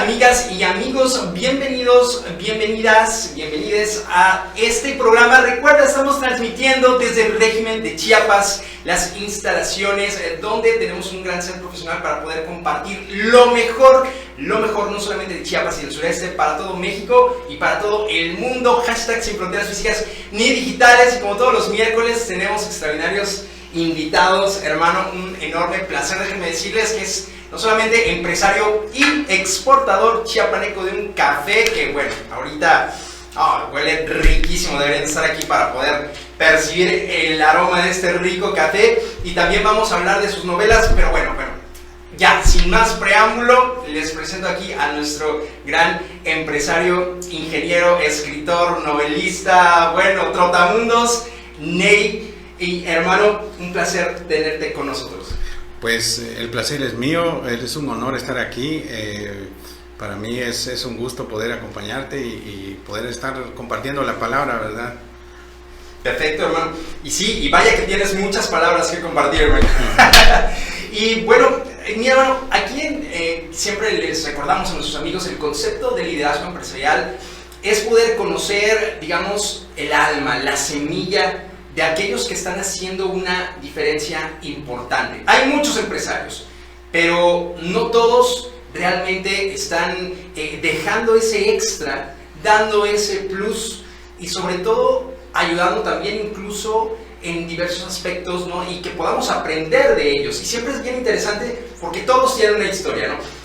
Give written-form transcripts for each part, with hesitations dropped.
amigas y amigos? Bienvenidos, bienvenidas, bienvenides a este programa. Recuerda, estamos transmitiendo desde el régimen de Chiapas, las instalaciones donde tenemos un gran centro profesional para poder compartir lo mejor no solamente de Chiapas y del sureste, para todo México y para todo el mundo. Hashtag sin fronteras físicas ni digitales. Y como todos los miércoles tenemos extraordinarios invitados, hermano, un enorme placer. Déjenme decirles que es no solamente empresario y exportador chiapaneco de un café que, bueno, ahorita huele riquísimo. Deberían estar aquí para poder percibir el aroma de este rico café. Y también vamos a hablar de sus novelas, pero bueno, ya, sin más preámbulo, les presento aquí a nuestro gran empresario, ingeniero, escritor, novelista, bueno, trotamundos, Ney. Y hermano, un placer tenerte con nosotros. Pues el placer es mío, es un honor estar aquí. Para mí es un gusto poder acompañarte y poder estar compartiendo la palabra, ¿verdad? Perfecto, hermano. Y sí, y vaya que tienes muchas palabras que compartir, hermano. Y bueno, mi hermano, aquí siempre les recordamos a nuestros amigos el concepto de liderazgo empresarial es poder conocer, digamos, el alma, la semilla de aquellos que están haciendo una diferencia importante. Hay muchos empresarios, pero no todos realmente están dejando ese extra, dando ese plus y sobre todo ayudando también incluso en diversos aspectos, ¿no? Y que podamos aprender de ellos. Y siempre es bien interesante porque todos tienen una historia, ¿no?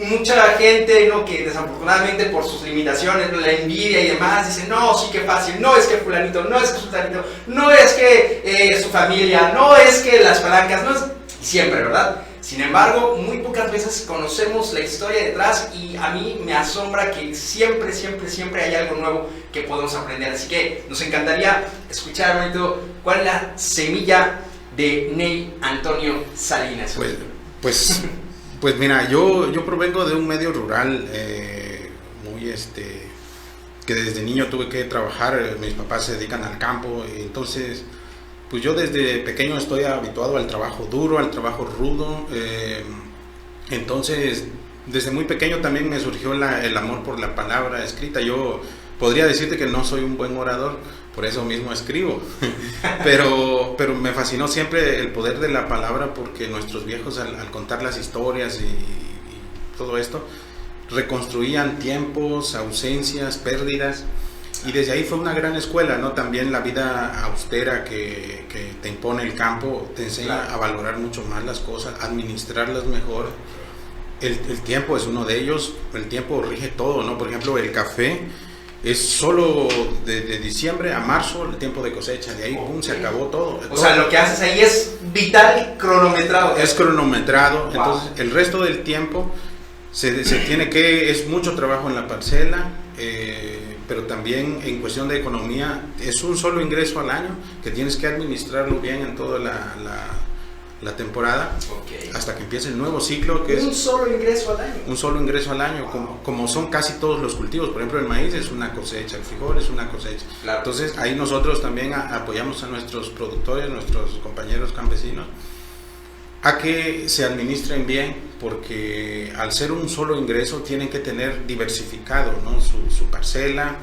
Mucha gente, ¿no?, que desafortunadamente por sus limitaciones, la envidia y demás, dice, no, sí que fácil, no es que fulanito, no es que sultanito, no es que su familia, no es que las palancas, no es... Siempre, ¿verdad? Sin embargo, muy pocas veces conocemos la historia detrás y a mí me asombra que siempre hay algo nuevo que podemos aprender. Así que nos encantaría escuchar, hermanito, cuál es la semilla de Ney Antonio Salinas. Pues mira, yo provengo de un medio rural que desde niño tuve que trabajar. Mis papás se dedican al campo, entonces pues yo desde pequeño estoy habituado al trabajo duro, al trabajo rudo. Entonces desde muy pequeño también me surgió el amor por la palabra escrita. Yo podría decirte que no soy un buen orador, por eso mismo escribo, pero me fascinó siempre el poder de la palabra, porque nuestros viejos al contar las historias y todo esto, reconstruían tiempos, ausencias, pérdidas, y desde ahí fue una gran escuela, ¿no? También la vida austera que te impone el campo te enseña a valorar mucho más las cosas, administrarlas mejor. El tiempo es uno de ellos, el tiempo rige todo, ¿no? Por ejemplo, el café es solo de diciembre a marzo el tiempo de cosecha, de ahí pum, se acabó todo. O sea, lo que haces ahí es vital y cronometrado. Es cronometrado, wow. Entonces el resto del tiempo se tiene que, es mucho trabajo en la parcela, pero también en cuestión de economía es un solo ingreso al año que tienes que administrarlo bien en toda la temporada, okay, hasta que empiece el nuevo ciclo, que un solo ingreso al año. Un solo ingreso al año, wow, como son casi todos los cultivos. Por ejemplo, el maíz es una cosecha, el frijol es una cosecha. Claro. Entonces ahí nosotros también apoyamos a nuestros productores, nuestros compañeros campesinos, a que se administren bien, porque al ser un solo ingreso tienen que tener diversificado, ¿no?, su parcela,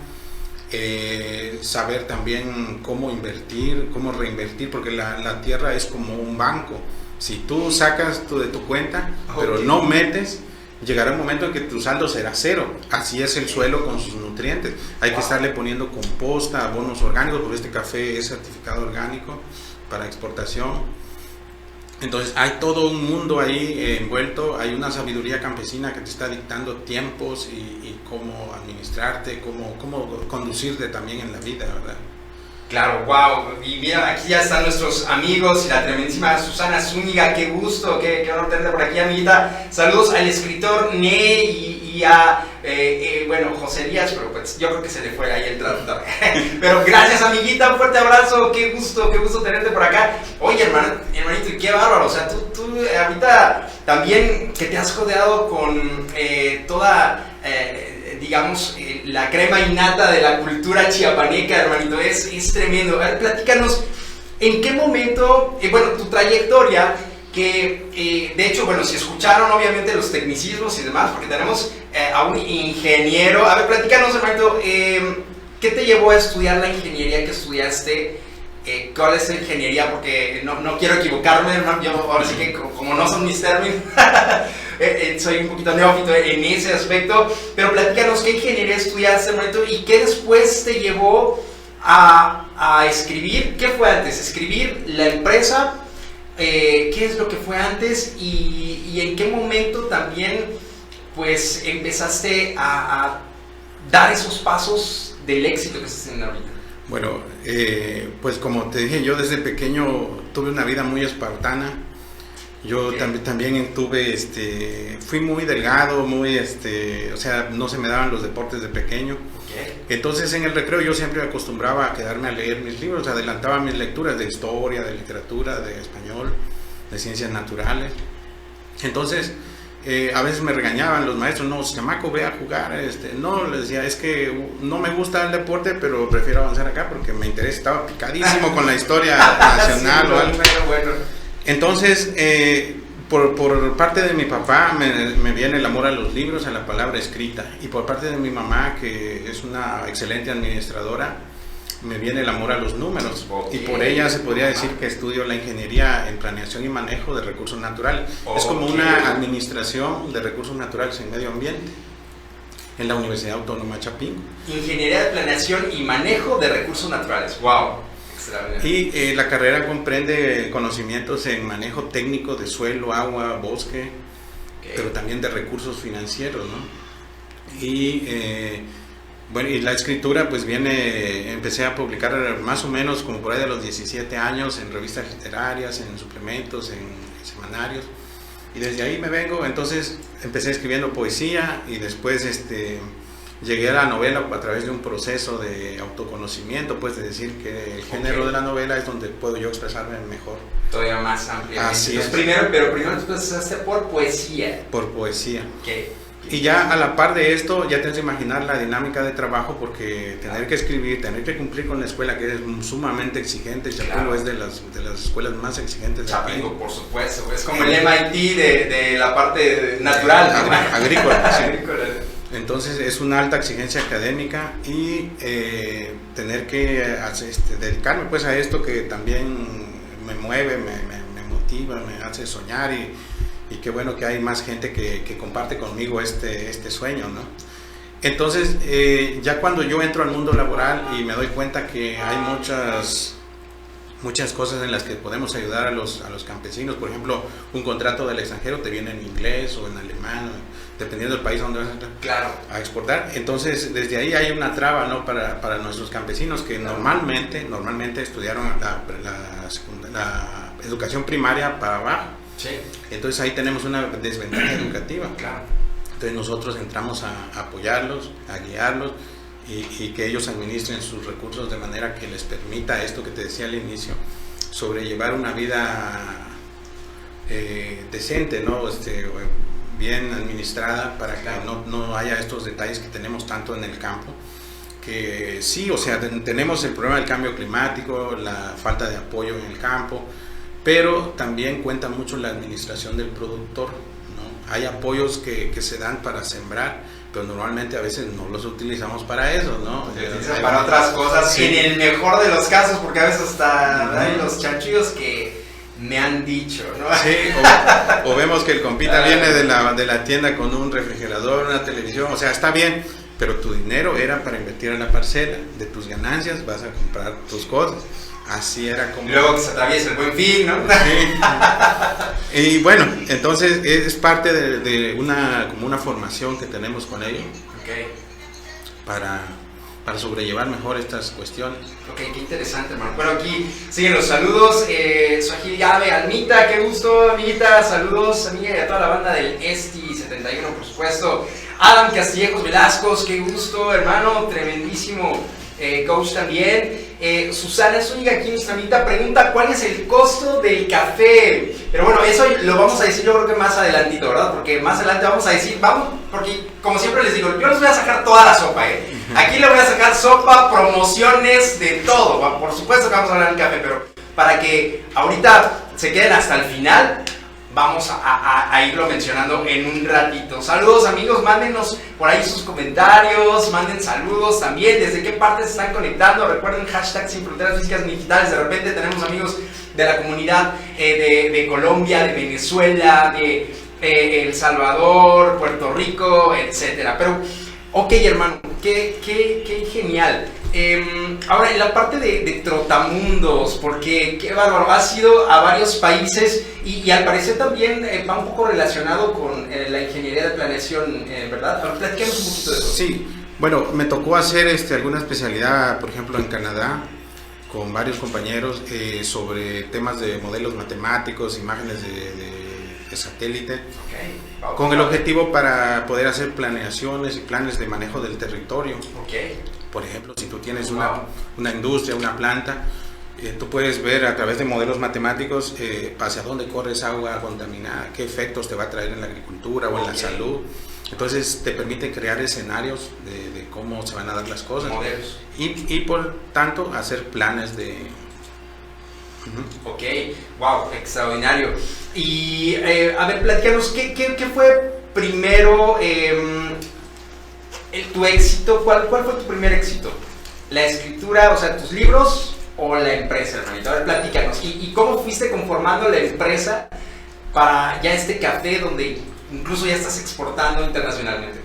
saber también cómo invertir, cómo reinvertir, porque la tierra es como un banco. Si tú sacas de tu cuenta, okay, pero no metes, llegará un momento en que tu saldo será cero. Así es el suelo con sus nutrientes. Hay que estarle poniendo composta, abonos orgánicos, porque este café es certificado orgánico para exportación. Entonces hay todo un mundo ahí envuelto, hay una sabiduría campesina que te está dictando tiempos y cómo administrarte, cómo conducirte también en la vida, ¿verdad? Claro, wow. Y mira, aquí ya están nuestros amigos y la tremendísima Susana Zúñiga. Qué gusto, qué honor tenerte por aquí, amiguita. Saludos al escritor Ney y a, bueno, José Díaz, pero pues yo creo que se le fue ahí el traductor. Pero gracias, amiguita, un fuerte abrazo. Qué gusto tenerte por acá. Oye, hermanito, qué bárbaro. O sea, tú ahorita también que te has codeado con toda... digamos, la crema innata de la cultura chiapaneca, hermanito, es tremendo. A ver, platícanos, ¿en qué momento, bueno, tu trayectoria que de hecho, bueno, si escucharon obviamente los tecnicismos y demás, porque tenemos a un ingeniero. A ver, platícanos, hermanito, ¿qué te llevó a estudiar la ingeniería que estudiaste? ¿Cuál es la ingeniería? Porque no quiero equivocarme, hermano, yo ahora sí que como no son mis términos, soy un poquito neófito en ese aspecto, pero platícanos qué ingeniería estudiaste, hermanito, y qué después te llevó a escribir. ¿Qué fue antes? ¿Escribir la empresa? ¿Qué es lo que fue antes? Y en qué momento también pues empezaste a dar esos pasos del éxito que estás teniendo ahorita. Bueno, pues como te dije, yo desde pequeño tuve una vida muy espartana. Yo también tuve, fui muy delgado, o sea, no se me daban los deportes de pequeño. Entonces en el recreo yo siempre me acostumbraba a quedarme a leer mis libros, adelantaba mis lecturas de historia, de literatura, de español, de ciencias naturales. Entonces, a veces me regañaban los maestros, no, chamaco, ve a jugar, no, les decía, es que no me gusta el deporte, pero prefiero avanzar acá porque me interesa, estaba picadísimo con la historia nacional sí, o algo. Bueno. Entonces, por parte de mi papá me viene el amor a los libros, a la palabra escrita, y por parte de mi mamá, que es una excelente administradora, me viene el amor a los números, y por ella se podría decir que estudio la ingeniería en planeación y manejo de recursos naturales. Es como una administración de recursos naturales en medio ambiente en la Universidad Autónoma Chapingo. Ingeniería de planeación y manejo de recursos naturales, wow. Y la carrera comprende conocimientos en manejo técnico de suelo, agua, bosque, pero también de recursos financieros, ¿no? Y bueno, y la escritura pues empecé a publicar más o menos como por ahí de los 17 años en revistas literarias, en suplementos, en semanarios, y desde ahí me vengo. Entonces empecé escribiendo poesía y después llegué a la novela a través de un proceso de autoconocimiento, pues de decir que el género de la novela es donde puedo yo expresarme mejor. Todavía más ampliamente. Así es. Primero tú empezaste por poesía. Por poesía. Okay. Y ya a la par de esto, ya tienes que imaginar la dinámica de trabajo, porque tener que escribir, tener que cumplir con la escuela, que es sumamente exigente. Chapingo es de las escuelas más exigentes de Chapingo, por supuesto. Es como el MIT de la parte natural. Agrícola. Sí. Agrícola. Entonces es una alta exigencia académica y tener que dedicarme pues a esto que también me mueve, me motiva, me hace soñar, y qué bueno que hay más gente que comparte conmigo este sueño, ¿no? Entonces ya cuando yo entro al mundo laboral y me doy cuenta que hay muchas cosas en las que podemos ayudar a los campesinos. Por ejemplo, un contrato del extranjero te viene en inglés o en alemán, dependiendo del país donde vas a exportar. Entonces desde ahí hay una traba, ¿no? para nuestros campesinos que normalmente estudiaron la educación primaria para abajo. Sí. Entonces ahí tenemos una desventaja educativa. Claro. Entonces nosotros entramos a apoyarlos, a guiarlos, y que ellos administren sus recursos de manera que les permita esto que te decía al inicio, sobrellevar una vida decente, ¿no? Bien administrada, para que no haya estos detalles que tenemos tanto en el campo, que sí, o sea, tenemos el problema del cambio climático, la falta de apoyo en el campo, pero también cuenta mucho la administración del productor, ¿no? Hay apoyos que se dan para sembrar, pero normalmente a veces no los utilizamos para eso, ¿no? Se utilizan para otras cosas, sí. En el mejor de los casos, porque a veces hasta hay los chanchillos que me han dicho, ¿no? Sí, o vemos que el compita viene de la tienda con un refrigerador, una televisión, o sea, está bien, pero tu dinero era para invertir en la parcela, de tus ganancias vas a comprar tus cosas. Así era como... Luego que se atraviesa el Buen Fin, ¿no? Sí. Y bueno, entonces es parte de como una formación que tenemos con ellos. Okay. Para sobrellevar mejor estas cuestiones. Ok, qué interesante, hermano. Bueno, aquí siguen los saludos. Suajil Yabe, Almita, qué gusto, amiguita. Saludos, amiga, y a toda la banda del Esti 71, por supuesto. Adam Castillejos Velascos, qué gusto, hermano. Tremendísimo coach también. Susana Zúñiga, aquí nuestra amiguita, pregunta ¿cuál es el costo del café? Pero bueno, eso lo vamos a decir yo creo que más adelantito, ¿verdad? Porque más adelante vamos a decir, porque como siempre les digo, yo les voy a sacar toda la sopa, Aquí le voy a sacar sopa, promociones, de todo. Por supuesto que vamos a hablar del café, pero para que ahorita se queden hasta el final, vamos a irlo mencionando en un ratito. Saludos amigos, mándenos por ahí sus comentarios, manden saludos también, desde qué parte se están conectando. Recuerden hashtag Sin Fronteras Físicas ni Digitales. De repente tenemos amigos de la comunidad de Colombia, de Venezuela, de El Salvador, Puerto Rico, etcétera. Pero, ok hermano, qué genial. Ahora, en la parte de Trotamundos, porque qué bárbaro, has ido a varios países y al parecer también va un poco relacionado con la ingeniería de planeación, ¿verdad? Ahora, platícanos un poquito de eso. Sí, bueno, me tocó hacer alguna especialidad, por ejemplo, en Canadá, con varios compañeros, sobre temas de modelos matemáticos, imágenes de satélite, Okay. con el objetivo para poder hacer planeaciones y planes de manejo del territorio. Okay. Por ejemplo, si tú tienes una industria, una planta, tú puedes ver a través de modelos matemáticos hacia dónde corre esa agua contaminada, qué efectos te va a traer en la agricultura o en la salud. Entonces te permite crear escenarios de cómo se van a dar las cosas. Modelos. Y por tanto hacer planes de... Ok, wow, extraordinario. Y a ver, platícanos, ¿qué fue primero tu éxito? ¿Cuál fue tu primer éxito? ¿La escritura, o sea, tus libros o la empresa, hermanito? A ver, platícanos. ¿Y cómo fuiste conformando la empresa para ya este café donde incluso ya estás exportando internacionalmente?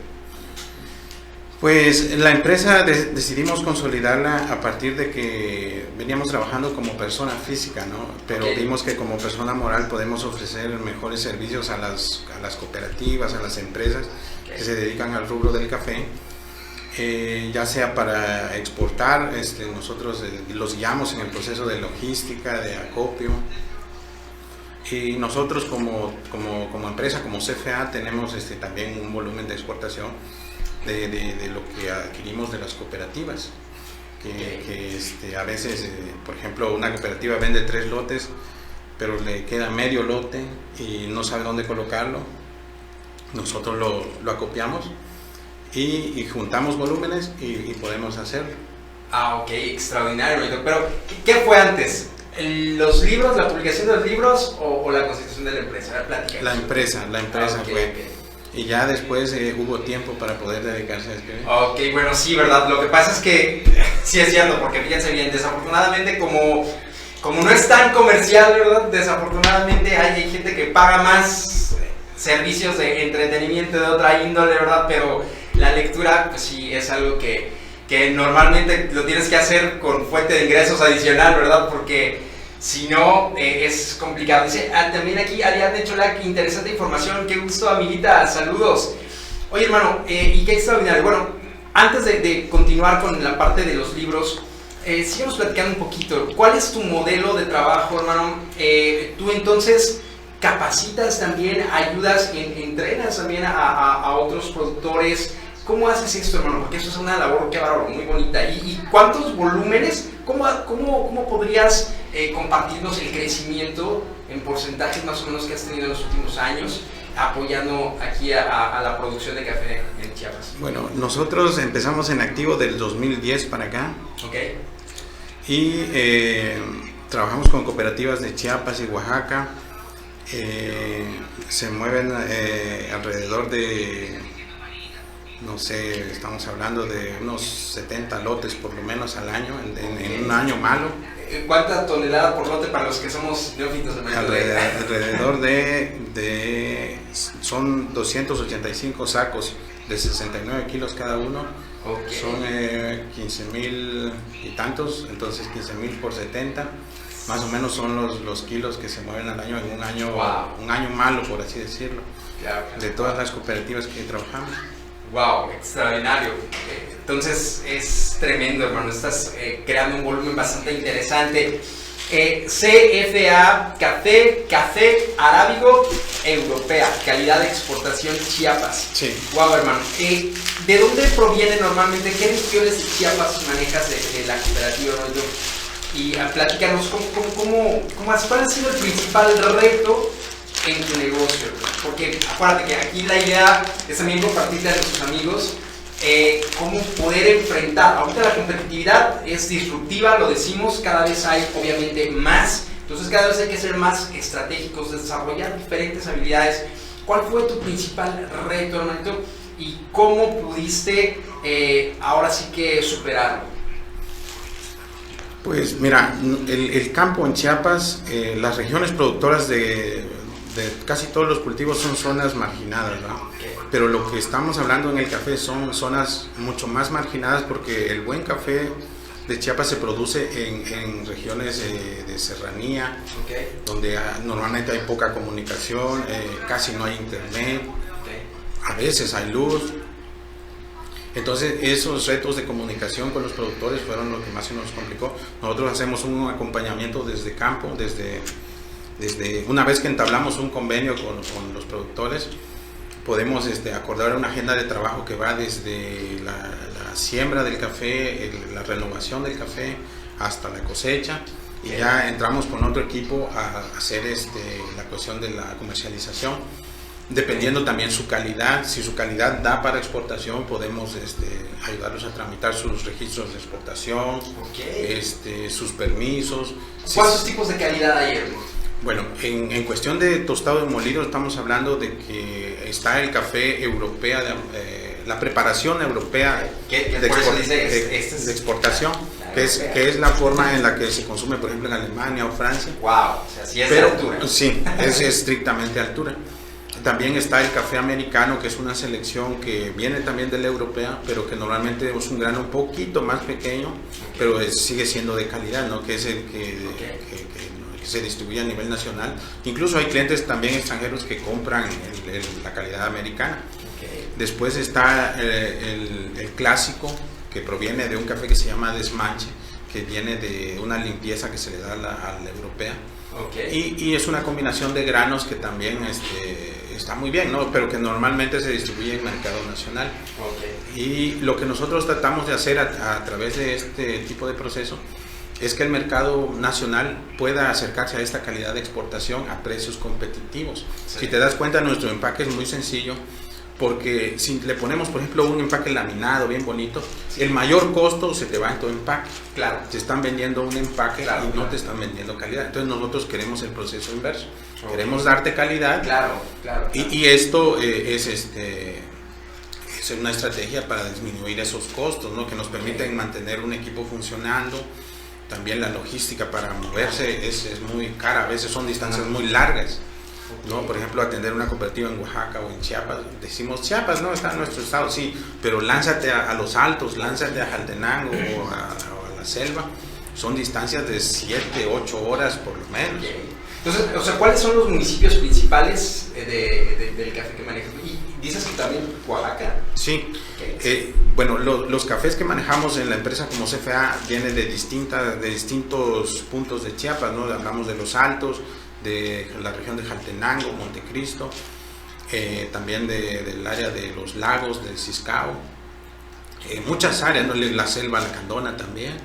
Pues la empresa decidimos consolidarla a partir de que veníamos trabajando como persona física, ¿no? Pero vimos que como persona moral podemos ofrecer mejores servicios a las cooperativas, a las empresas que se dedican al rubro del café, ya sea para exportar, nosotros los guiamos en el proceso de logística, de acopio, y nosotros como empresa, como CFA, tenemos también un volumen de exportación de lo que adquirimos de las cooperativas, que a veces, por ejemplo, una cooperativa vende 3 lotes, pero le queda medio lote y no sabe dónde colocarlo. Nosotros lo acopiamos y juntamos volúmenes y podemos hacerlo. Ah, ok, extraordinario. Pero, ¿qué fue antes? ¿Los libros, la publicación de los libros o la constitución de la empresa? La empresa okay, fue. Okay. Y ya después hubo tiempo para poder dedicarse a escribir. Ok, bueno, sí, ¿verdad? Lo que pasa es que sí es cierto, porque fíjense bien, desafortunadamente como no es tan comercial, ¿verdad? Desafortunadamente hay gente que paga más servicios de entretenimiento de otra índole, ¿verdad? Pero la lectura, pues sí, es algo que normalmente lo tienes que hacer con fuente de ingresos adicional, ¿verdad? Porque si no, es complicado. Dice, también aquí Ariadne Cholac, interesante información, qué gusto, amiguita, saludos. Oye, hermano, y qué extraordinario. Bueno, antes de continuar con la parte de los libros, sigamos platicando un poquito. ¿Cuál es tu modelo de trabajo, hermano? Tú entonces capacitas también, ayudas, entrenas también a otros productores. ¿Cómo haces esto, hermano? Porque eso es una labor, qué bárbaro, muy bonita. ¿Y cuántos volúmenes? ¿Cómo podrías compartirnos el crecimiento en porcentajes más o menos que has tenido en los últimos años apoyando aquí a la producción de café en Chiapas? Bueno, nosotros empezamos en activo del 2010 para acá. Ok. Y trabajamos con cooperativas de Chiapas y Oaxaca. Se mueven alrededor de, no sé, estamos hablando de unos 70 lotes por lo menos al año, en un año malo. ¿Cuánta tonelada por lote para los que somos neófitos? Alrededor son 285 sacos de 69 kilos cada uno. Okay. Son 15,000 y tantos, entonces 15,000 por 70. Más o menos son los kilos que se mueven al año en un año, wow, un año malo, por así decirlo, claro, de todas las cooperativas que trabajamos. Wow, extraordinario. Entonces es tremendo, hermano. Estás creando un volumen bastante interesante. CFA, café arábigo europea, calidad de exportación Chiapas. Sí. Wow, hermano. ¿De dónde proviene normalmente? ¿Qué regiones de Chiapas manejas de la cooperativa, hermano? Y platícanos cuál ha sido el principal reto en tu negocio, porque acuérdate que aquí la idea es también compartirle a nuestros amigos cómo poder enfrentar. Ahorita la competitividad es disruptiva, lo decimos, cada vez hay obviamente más Entonces cada vez hay que ser más estratégicos, desarrollar diferentes habilidades. ¿Cuál fue tu principal reto, hermanito? ¿Y cómo pudiste ahora sí que superarlo? Pues mira, el campo en Chiapas, las regiones productoras de casi todos los cultivos son zonas marginadas, ¿no? Pero lo que estamos hablando en el café son zonas mucho más marginadas, porque el buen café de Chiapas se produce en regiones de serranía, donde normalmente hay poca comunicación, casi no hay internet, a veces hay luz. Entonces esos retos de comunicación con los productores fueron lo que más se nos complicó. Nosotros hacemos un acompañamiento desde campo, desde una vez que entablamos un convenio con los productores, podemos acordar una agenda de trabajo que va desde la siembra del café, la renovación del café, hasta la cosecha, y ya entramos con otro equipo a hacer la cuestión de la comercialización, dependiendo también su calidad. Si su calidad da para exportación, podemos ayudarlos a tramitar sus registros de exportación, sus permisos. ¿Cuántos tipos de calidad hay, hermano? Bueno, en cuestión de tostado de molido, estamos hablando de que está el café europea, la preparación europea de exportación, que es la forma en la que se consume, por ejemplo, en Alemania o Francia. ¡Wow! O sea, sí es de altura. Sí, es estrictamente altura. También está el café americano, que es una selección que viene también de la europea, pero que normalmente es un grano un poquito más pequeño, pero sigue siendo de calidad, ¿no? Que es el que se distribuye a nivel nacional. Incluso hay clientes también extranjeros que compran la calidad americana. Después está el clásico, que proviene de un café que se llama desmanche, que viene de una limpieza que se le da a la europea. Y es una combinación de granos que también está muy bien, ¿no? Pero que normalmente se distribuye en el mercado nacional. Y lo que nosotros tratamos de hacer a través de este tipo de proceso es que el mercado nacional pueda acercarse a esta calidad de exportación a precios competitivos. Si te das cuenta, nuestro empaque es muy sencillo, porque si le ponemos, por ejemplo, un empaque laminado bien bonito, el mayor costo se te va en tu empaque. Claro. Te están vendiendo un empaque y no te están vendiendo calidad. Entonces nosotros queremos el proceso inverso. Queremos darte calidad. Claro. Y esto es una estrategia para disminuir esos costos, ¿no? Que nos permiten mantener un equipo funcionando. También la logística para moverse es muy cara, a veces son distancias muy largas, ¿no? Por ejemplo, atender una cooperativa en Oaxaca o en Chiapas, decimos Chiapas, ¿no? Está en nuestro estado, sí, pero lánzate a los Altos, lánzate a Jaltenango o a la selva, son distancias de 7, 8 horas por lo menos. Entonces, o sea, ¿cuáles son los municipios principales del café que manejas? Y dices que también Oaxaca. Sí. Bueno, los cafés que manejamos en la empresa como CFA vienen de distintos puntos de Chiapas, ¿no? Hablamos de los Altos, de la región de Jaltenango, Montecristo, también del área de los lagos, del Ciscao, muchas áreas, ¿no? La selva Lacandona también.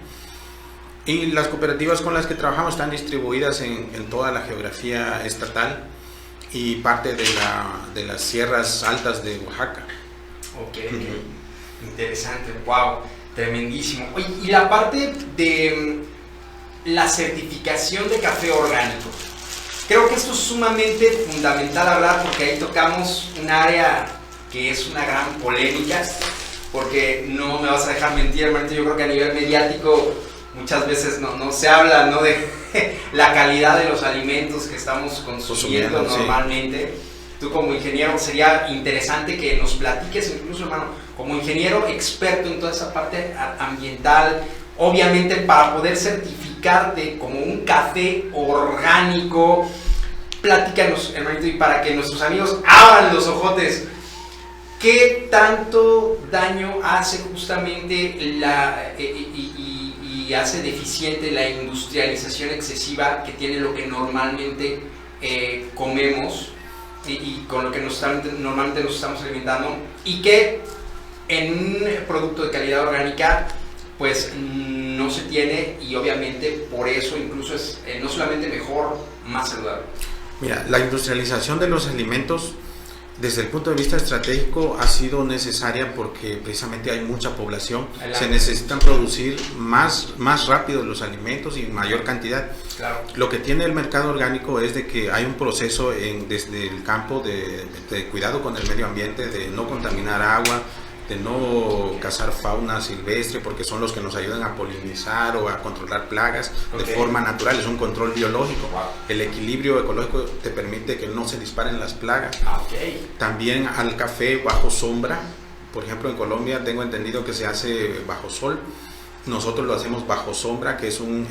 Y las cooperativas con las que trabajamos están distribuidas en toda la geografía estatal y parte de las sierras altas de Oaxaca. Interesante, wow, tremendísimo. Oye, y la parte de la certificación de café orgánico, creo que esto es sumamente fundamental hablar, porque ahí tocamos un área que es una gran polémica, porque no me vas a dejar mentir, hermanito, yo creo que a nivel mediático muchas veces no se habla, ¿no?, de la calidad de los alimentos que estamos consumiendo normalmente. Sí. Tú como ingeniero, sería interesante que nos platiques, incluso, hermano, como ingeniero experto en toda esa parte ambiental, obviamente para poder certificarte como un café orgánico. Platícanos, hermanito, y para que nuestros amigos abran los ojotes, ¿qué tanto daño hace justamente y hace deficiente la industrialización excesiva que tiene lo que normalmente comemos y con lo que normalmente nos estamos alimentando, y que en un producto de calidad orgánica pues no se tiene, y obviamente por eso incluso es no solamente mejor, más saludable? Mira, la industrialización de los alimentos Desde el punto de vista estratégico ha sido necesaria porque precisamente hay mucha población, se necesitan producir más rápido los alimentos y en mayor cantidad. Claro. Lo que tiene el mercado orgánico es de que hay un proceso desde el campo de cuidado con el medio ambiente, de no contaminar agua, de no cazar fauna silvestre, porque son los que nos ayudan a polinizar o a controlar plagas de forma natural, es un control biológico. Wow. El equilibrio ecológico te permite que no se disparen las plagas. También al café bajo sombra, por ejemplo en Colombia tengo entendido que se hace bajo sol, nosotros lo hacemos bajo sombra, que es un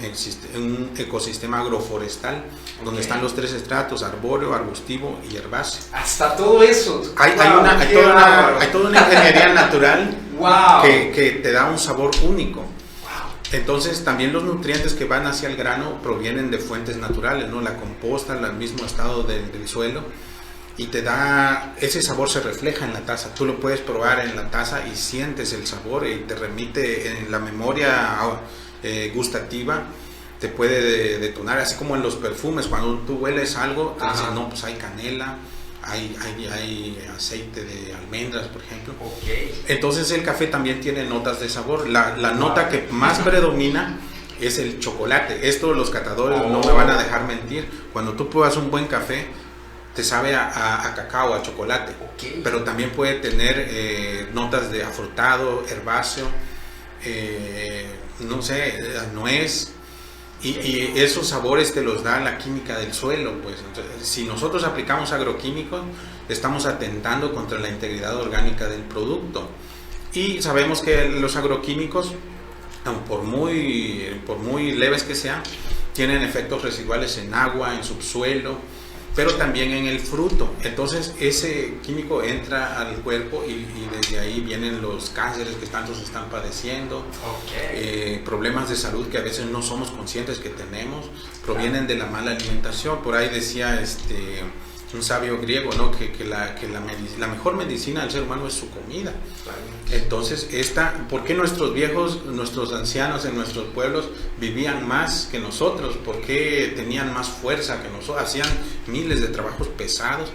ecosistema agroforestal, donde están los 3 estratos, arbóreo, arbustivo y herbáceo. Hasta todo eso. Hay toda una ingeniería natural que te da un sabor único. Entonces también los nutrientes que van hacia el grano provienen de fuentes naturales, ¿no? La composta, el mismo estado del suelo, y te da, ese sabor se refleja en la taza. Tú lo puedes probar en la taza y sientes el sabor y te remite en la memoria gustativa, te puede detonar, así como en los perfumes, cuando tú hueles algo, te dicen, no, pues hay canela, hay aceite de almendras, por ejemplo. Entonces el café también tiene notas de sabor. La nota que más predomina es el chocolate. Esto los catadores no me van a dejar mentir. Cuando tú pruebas un buen café, te sabe a cacao, a chocolate, pero también puede tener notas de afrutado, herbáceo, no sé, nuez, y esos sabores te los da la química del suelo. Pues entonces, si nosotros aplicamos agroquímicos, estamos atentando contra la integridad orgánica del producto, y sabemos que los agroquímicos, por muy leves que sean, tienen efectos residuales en agua, en subsuelo, pero también en el fruto. Entonces ese químico entra al cuerpo y desde ahí vienen los cánceres que tantos están padeciendo, problemas de salud que a veces no somos conscientes que tenemos, provienen de la mala alimentación. Por ahí decía un sabio griego, ¿no? que la mejor medicina del ser humano es su comida. Entonces, ¿por qué nuestros viejos, nuestros ancianos en nuestros pueblos vivían más que nosotros? ¿Por qué tenían más fuerza que nosotros? Hacían miles de trabajos pesados,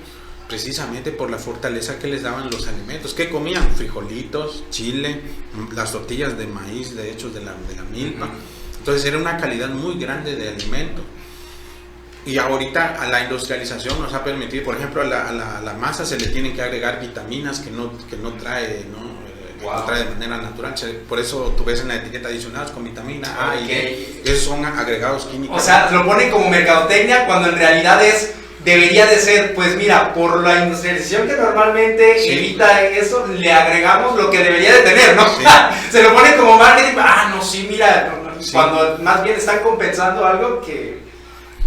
precisamente por la fortaleza que les daban los alimentos. ¿Qué comían? Frijolitos, chile, las tortillas de maíz, de hecho, de la milpa. Entonces, era una calidad muy grande de alimento. Y ahorita a la industrialización nos ha permitido, por ejemplo, a la masa se le tienen que agregar vitaminas que no trae, ¿no? No trae de manera natural. Por eso tú ves en la etiqueta adicionados con vitamina A y D. Esos son agregados químicos. O sea, lo ponen como mercadotecnia cuando en realidad debería de ser, pues mira, por la industrialización que normalmente evita eso, le agregamos lo que debería de tener, ¿no? Sí. Se lo ponen como marketing, cuando más bien están compensando algo que...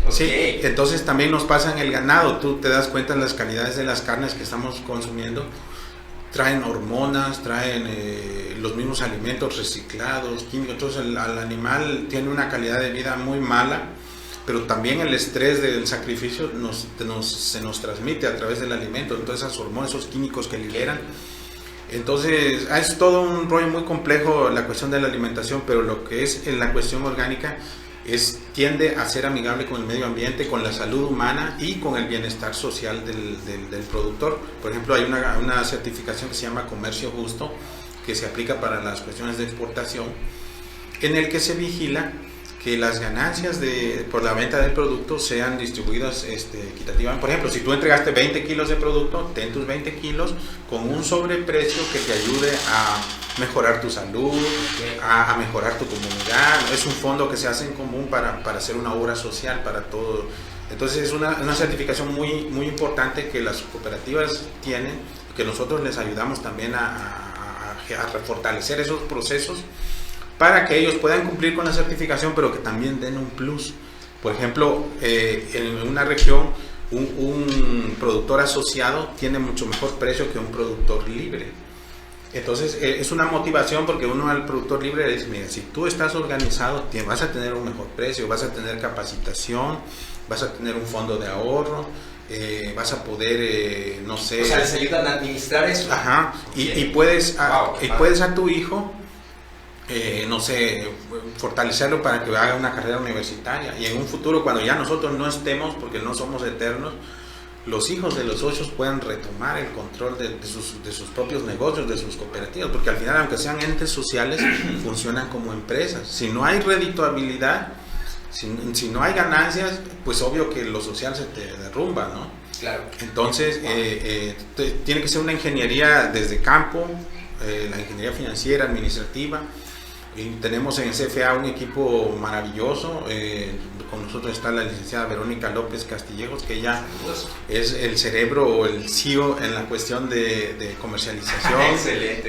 Sí, entonces también nos pasa en el ganado. Tú te das cuenta de las calidades de las carnes que estamos consumiendo. Traen hormonas, traen los mismos alimentos reciclados, químicos. Entonces el animal tiene una calidad de vida muy mala, pero también el estrés del sacrificio se nos transmite a través del alimento. Entonces esas hormonas, esos químicos que liberan. Entonces es todo un rollo muy complejo la cuestión de la alimentación, pero lo que es en la cuestión orgánica tiende a ser amigable con el medio ambiente, con la salud humana y con el bienestar social del productor. Por ejemplo, hay una certificación que se llama Comercio Justo, que se aplica para las cuestiones de exportación, en el que se vigila que las ganancias por la venta del producto sean distribuidas equitativamente. Por ejemplo, si tú entregaste 20 kilos de producto, ten tus 20 kilos con un sobreprecio que te ayude a mejorar tu salud, a mejorar tu comunidad. Es un fondo que se hace en común para hacer una obra social para todo. Entonces es una certificación muy, muy importante que las cooperativas tienen, que nosotros les ayudamos también a fortalecer esos procesos para que ellos puedan cumplir con la certificación, pero que también den un plus. Por ejemplo, en una región, un productor asociado tiene mucho mejor precio que un productor libre. Entonces, es una motivación, porque uno al productor libre le dice, mira, si tú estás organizado, vas a tener un mejor precio, vas a tener capacitación, vas a tener un fondo de ahorro, vas a poder, no sé... O sea, les ayudan a administrar eso. Ajá, y puedes a tu hijo... no sé, fortalecerlo para que haga una carrera universitaria, y en un futuro, cuando ya nosotros no estemos, porque no somos eternos, los hijos de los socios puedan retomar el control de sus propios negocios, de sus cooperativas, porque al final, aunque sean entes sociales, funcionan como empresas. Si no hay redituabilidad, si no hay ganancias, pues obvio que lo social se te derrumba, ¿no? Claro. Entonces, tiene que ser una ingeniería desde campo, la ingeniería financiera, administrativa. Y tenemos en CFA un equipo maravilloso. Con nosotros está la licenciada Verónica López Castillejos, que ella es el cerebro o el CEO en la cuestión de comercialización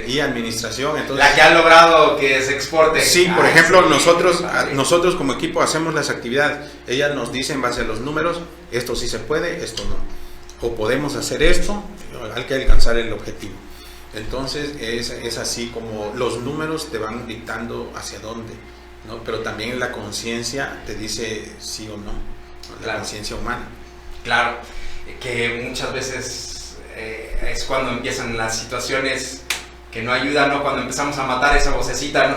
y administración. Entonces, la que ha logrado que se exporte. Sí, por ejemplo, nosotros como equipo hacemos las actividades. Ella nos dice en base a los números, esto sí se puede, esto no. O podemos hacer esto, hay que alcanzar el objetivo. Entonces es así como los números te van dictando hacia dónde, ¿no? Pero también la conciencia te dice sí o no, la claro. Conciencia humana. Claro, que muchas veces es cuando empiezan las situaciones que no ayudan, ¿no? Cuando empezamos a matar esa vocecita, ¿no?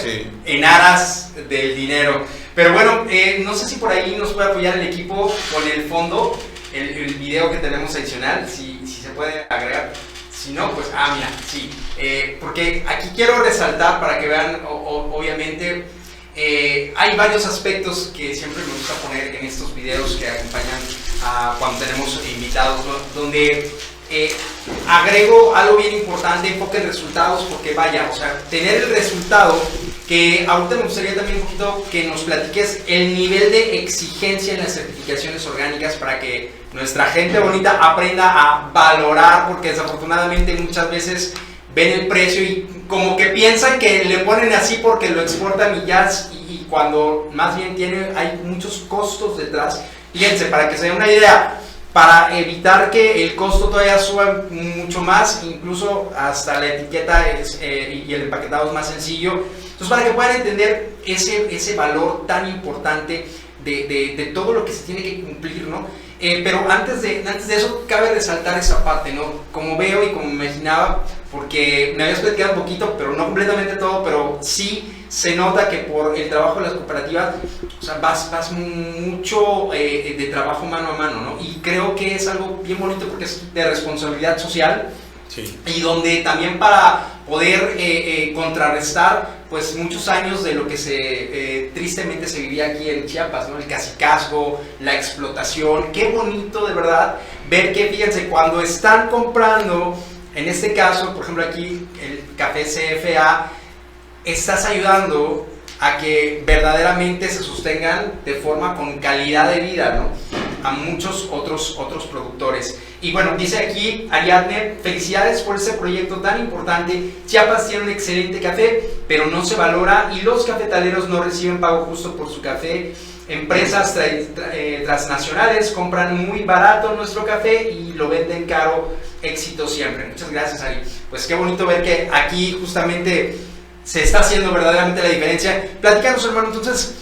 Sí. En aras del dinero. Pero bueno, no sé si por ahí nos puede apoyar el equipo con el fondo, el video que tenemos adicional, si se puede agregar. Si no, pues, mira, sí, porque aquí quiero resaltar para que vean, obviamente, hay varios aspectos que siempre me gusta poner en estos videos que acompañan a cuando tenemos invitados, ¿no? Donde agrego algo bien importante, enfoque en resultados, porque vaya, o sea, tener el resultado, que ahorita me gustaría también un poquito que nos platiques el nivel de exigencia en las certificaciones orgánicas para que nuestra gente bonita aprenda a valorar, porque desafortunadamente muchas veces ven el precio y como que piensan que le ponen así porque lo exportan y ya, y cuando más bien hay muchos costos detrás. Fíjense, para que se den una idea, para evitar que el costo todavía suba mucho más, incluso hasta la etiqueta y el empaquetado es más sencillo. Entonces, para que puedan entender ese valor tan importante de todo lo que se tiene que cumplir, ¿no? Pero antes de eso, cabe resaltar esa parte, ¿no? Como veo y como me imaginaba, porque me habías platicado un poquito, pero no completamente todo, pero sí se nota que por el trabajo de las cooperativas, o sea, vas mucho de trabajo mano a mano, ¿no? Y creo que es algo bien bonito porque es de responsabilidad social. Sí. Y donde también para poder contrarrestar pues muchos años de lo que tristemente se vivía aquí en Chiapas, ¿no? El cacicazgo, la explotación. Qué bonito de verdad ver que, fíjense, cuando están comprando, en este caso, por ejemplo aquí, el café CFA, estás ayudando a que verdaderamente se sostengan de forma con calidad de vida, ¿no? A muchos otros productores. Y bueno, dice aquí Ariadne, felicidades por este proyecto tan importante. Chiapas tiene un excelente café, pero no se valora y los cafetaleros no reciben pago justo por su café. Empresas transnacionales compran muy barato nuestro café y lo venden caro. Éxito siempre. Muchas gracias, Ari. Pues qué bonito ver que aquí justamente se está haciendo verdaderamente la diferencia. Platícanos, hermano, entonces,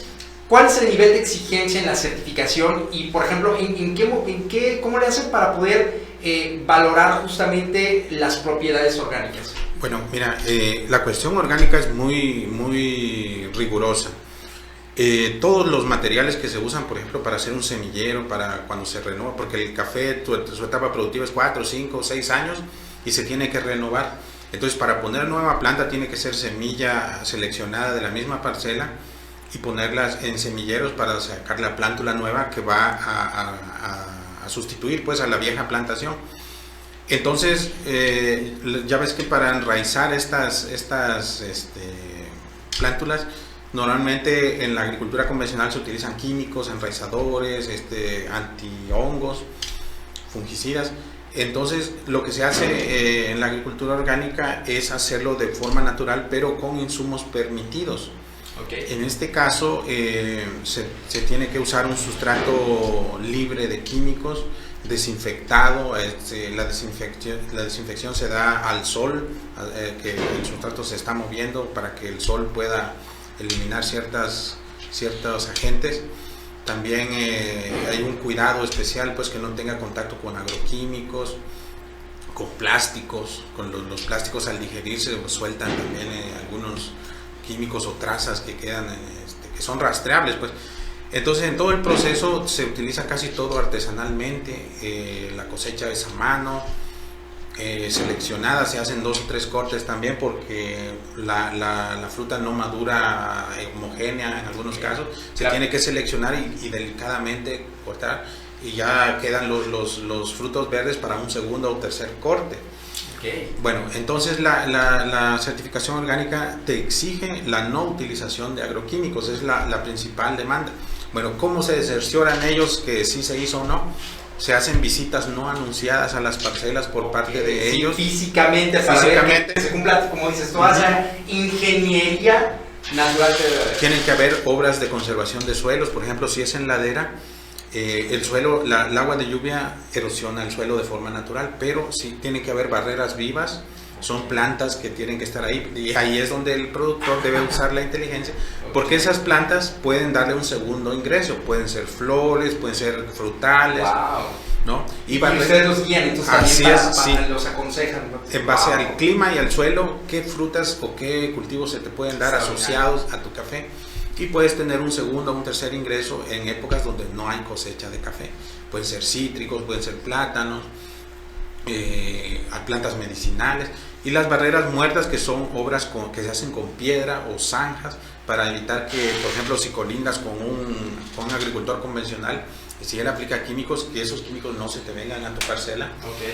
¿cuál es el nivel de exigencia en la certificación? Y, por ejemplo, ¿cómo le hacen para poder valorar justamente las propiedades orgánicas? Bueno, mira, la cuestión orgánica es muy rigurosa. Todos los materiales que se usan, por ejemplo, para hacer un semillero, para cuando se renueva, porque el café, su etapa productiva es 4, 5, 6 años y se tiene que renovar. Entonces, para poner nueva planta tiene que ser semilla seleccionada de la misma parcela y ponerlas en semilleros para sacar la plántula nueva que va a sustituir pues a la vieja plantación. Entonces, ya ves que para enraizar estas plántulas, normalmente en la agricultura convencional se utilizan químicos, enraizadores, antihongos, fungicidas. Entonces, lo que se hace en la agricultura orgánica es hacerlo de forma natural, pero con insumos permitidos. Okay. En este caso, se tiene que usar un sustrato libre de químicos, desinfectado. La desinfección se da al sol, que el sustrato se está moviendo para que el sol pueda eliminar ciertos agentes. También hay un cuidado especial, pues, que no tenga contacto con agroquímicos, con plásticos. Con los plásticos, al digerirse, pues, sueltan también algunos químicos o trazas que quedan, que son rastreables, pues. Entonces en todo el proceso se utiliza casi todo artesanalmente, la cosecha es a mano, seleccionada, se hacen 2 o 3 cortes también porque la fruta no madura homogénea en algunos casos, se tiene que seleccionar y delicadamente cortar y ya quedan los frutos verdes para un segundo o tercer corte. Okay. Bueno, entonces la certificación orgánica te exige la no utilización de agroquímicos, es la principal demanda. Bueno, ¿cómo se cercioran ellos que sí se hizo o no? Se hacen visitas no anunciadas a las parcelas por parte de ellos. Físicamente, para ver que se cumpla, como dices, toda esa ingeniería natural. Tienen que haber obras de conservación de suelos, por ejemplo, si es en ladera, el suelo, el agua de lluvia erosiona el suelo de forma natural, pero sí tiene que haber barreras vivas, son plantas que tienen que estar ahí, y ahí es donde el productor debe usar la inteligencia, porque esas plantas pueden darle un segundo ingreso, pueden ser flores, pueden ser frutales, ¿no? Y ustedes los guían, entonces así también los aconsejan, ¿no? En base al clima y al suelo, qué frutas o qué cultivos se te pueden dar asociados a tu café. Y puedes tener un segundo o un tercer ingreso en épocas donde no hay cosecha de café. Pueden ser cítricos, pueden ser plátanos, plantas medicinales. Y las barreras muertas, que son obras que se hacen con piedra o zanjas para evitar que, por ejemplo, si colindas con un agricultor convencional, si él aplica químicos, que esos químicos no se te vengan a tu parcela.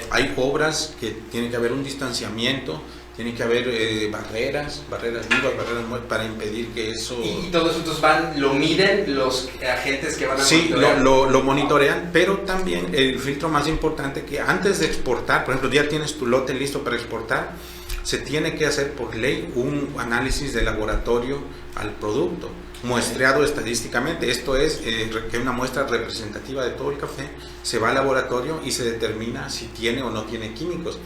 Hay obras que tiene que haber un distanciamiento, tiene que haber barreras vivas, barreras muertas para impedir que eso... Y todos estos lo miden los agentes que van a monitorear. Sí, lo monitorean, pero también el filtro más importante, que antes de exportar, por ejemplo, ya tienes tu lote listo para exportar, se tiene que hacer por ley un análisis de laboratorio al producto, muestreado estadísticamente. Esto es que una muestra representativa de todo el café se va al laboratorio y se determina si tiene o no tiene químicos.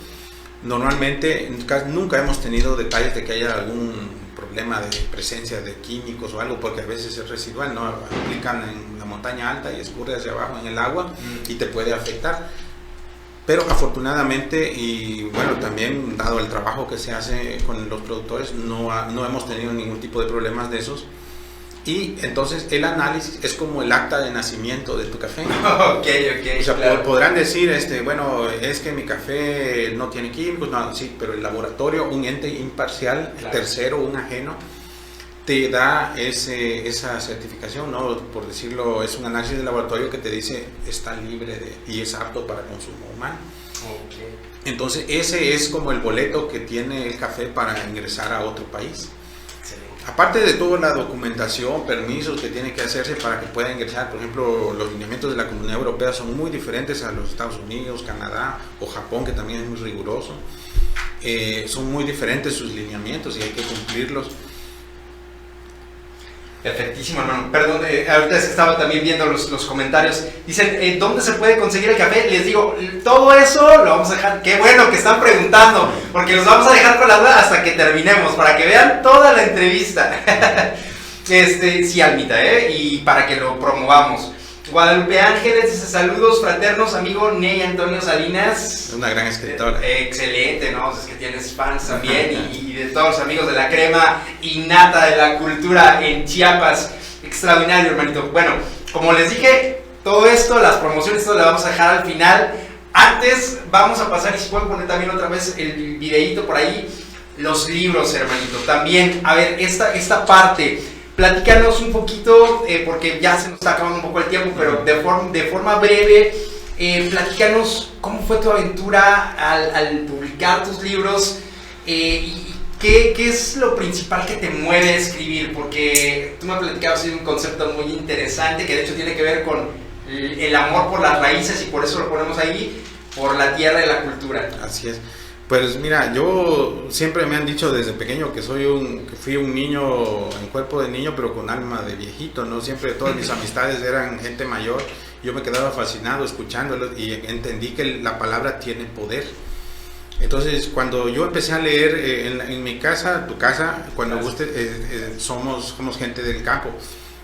Normalmente nunca hemos tenido detalles de que haya algún problema de presencia de químicos o algo, porque a veces es residual, ¿no? Aplican en la montaña alta y escurre hacia abajo en el agua y te puede afectar. Pero afortunadamente, y bueno, también dado el trabajo que se hace con los productores, no hemos tenido ningún tipo de problemas de esos. Y entonces el análisis es como el acta de nacimiento de tu café. O sea, claro, podrán decir, bueno, es que mi café no tiene químicos, no, sí, pero el laboratorio, un ente imparcial, claro, tercero, un ajeno, te da esa certificación, ¿no? Por decirlo, es un análisis de laboratorio que te dice está libre y es apto para consumo humano. Entonces ese es como el boleto que tiene el café para ingresar a otro país. Aparte de toda la documentación, permisos que tiene que hacerse para que pueda ingresar, por ejemplo, los lineamientos de la Comunidad Europea son muy diferentes a los Estados Unidos, Canadá o Japón, que también es muy riguroso. Son muy diferentes sus lineamientos y hay que cumplirlos. Perfectísimo, hermano. Perdón, ahorita estaba también viendo los comentarios. Dicen, ¿dónde se puede conseguir el café? Les digo, todo eso lo vamos a dejar. Qué bueno que están preguntando, porque los vamos a dejar con la duda hasta que terminemos, para que vean toda la entrevista. Sí, Almita, y para que lo promovamos. Guadalupe Ángeles dice, saludos fraternos, amigo Ney Antonio Salinas. Una gran escritora. Excelente, ¿no? Es que tienes fans también y de todos los amigos de la crema innata de la cultura en Chiapas. Extraordinario, hermanito. Bueno, como les dije, todo esto, las promociones, todo lo vamos a dejar al final. Antes vamos a pasar, y si pueden poner también otra vez el videíto por ahí, los libros, hermanito. También, a ver, esta parte... Platícanos un poquito, porque ya se nos está acabando un poco el tiempo, pero de forma breve, platícanos cómo fue tu aventura al publicar tus libros y qué es lo principal que te mueve a escribir, porque tú me platicabas de un concepto muy interesante que de hecho tiene que ver con el amor por las raíces y por eso lo ponemos ahí, por la tierra y la cultura. Así es. Pues mira, yo siempre me han dicho desde pequeño que fui un niño en cuerpo de niño, pero con alma de viejito, ¿no? Siempre todas mis amistades eran gente mayor, yo me quedaba fascinado escuchándolos y entendí que la palabra tiene poder. Entonces, cuando yo empecé a leer en mi casa, tu casa, cuando guste, somos gente del campo.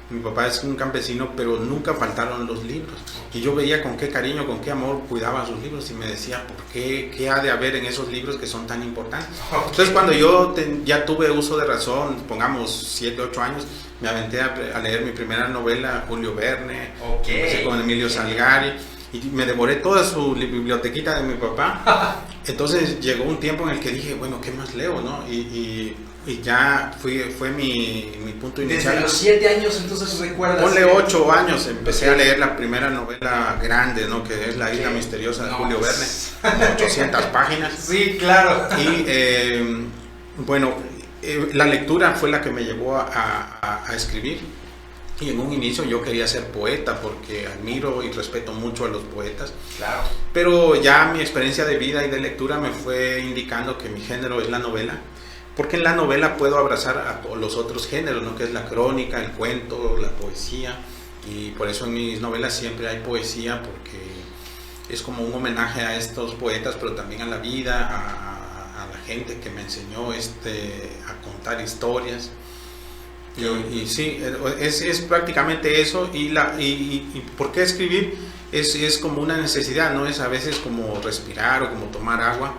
Mi papá es un campesino, pero nunca faltaron los libros. Y yo veía con qué cariño, con qué amor cuidaba sus libros y me decía, ¿por qué? ¿Qué ha de haber en esos libros que son tan importantes? Entonces cuando yo ya tuve uso de razón, pongamos 7, 8 años, me aventé a leer mi primera novela, Julio Verne, empecé con Emilio Salgari, y me devoré toda su bibliotequita de mi papá. Entonces llegó un tiempo en el que dije, bueno, ¿qué más leo, no? Y ya fue mi punto inicial. Desde los 7 años, entonces recuerdas. Ponle 8 años, empecé a leer la primera novela grande, ¿no? Que es La Isla Misteriosa de Julio Verne, 800 páginas. Sí, claro. Y bueno, la lectura fue la que me llevó a escribir. Y en un inicio yo quería ser poeta porque admiro y respeto mucho a los poetas. Claro. Pero ya mi experiencia de vida y de lectura me fue indicando que mi género es la novela. Porque en la novela puedo abrazar a los otros géneros, ¿no? Que es la crónica, el cuento, la poesía. Y por eso en mis novelas siempre hay poesía, porque es como un homenaje a estos poetas, pero también a la vida, a la gente que me enseñó a contar historias. Y sí, es prácticamente eso. Y ¿por qué escribir? Es como una necesidad, ¿no? Es a veces como respirar o como tomar agua.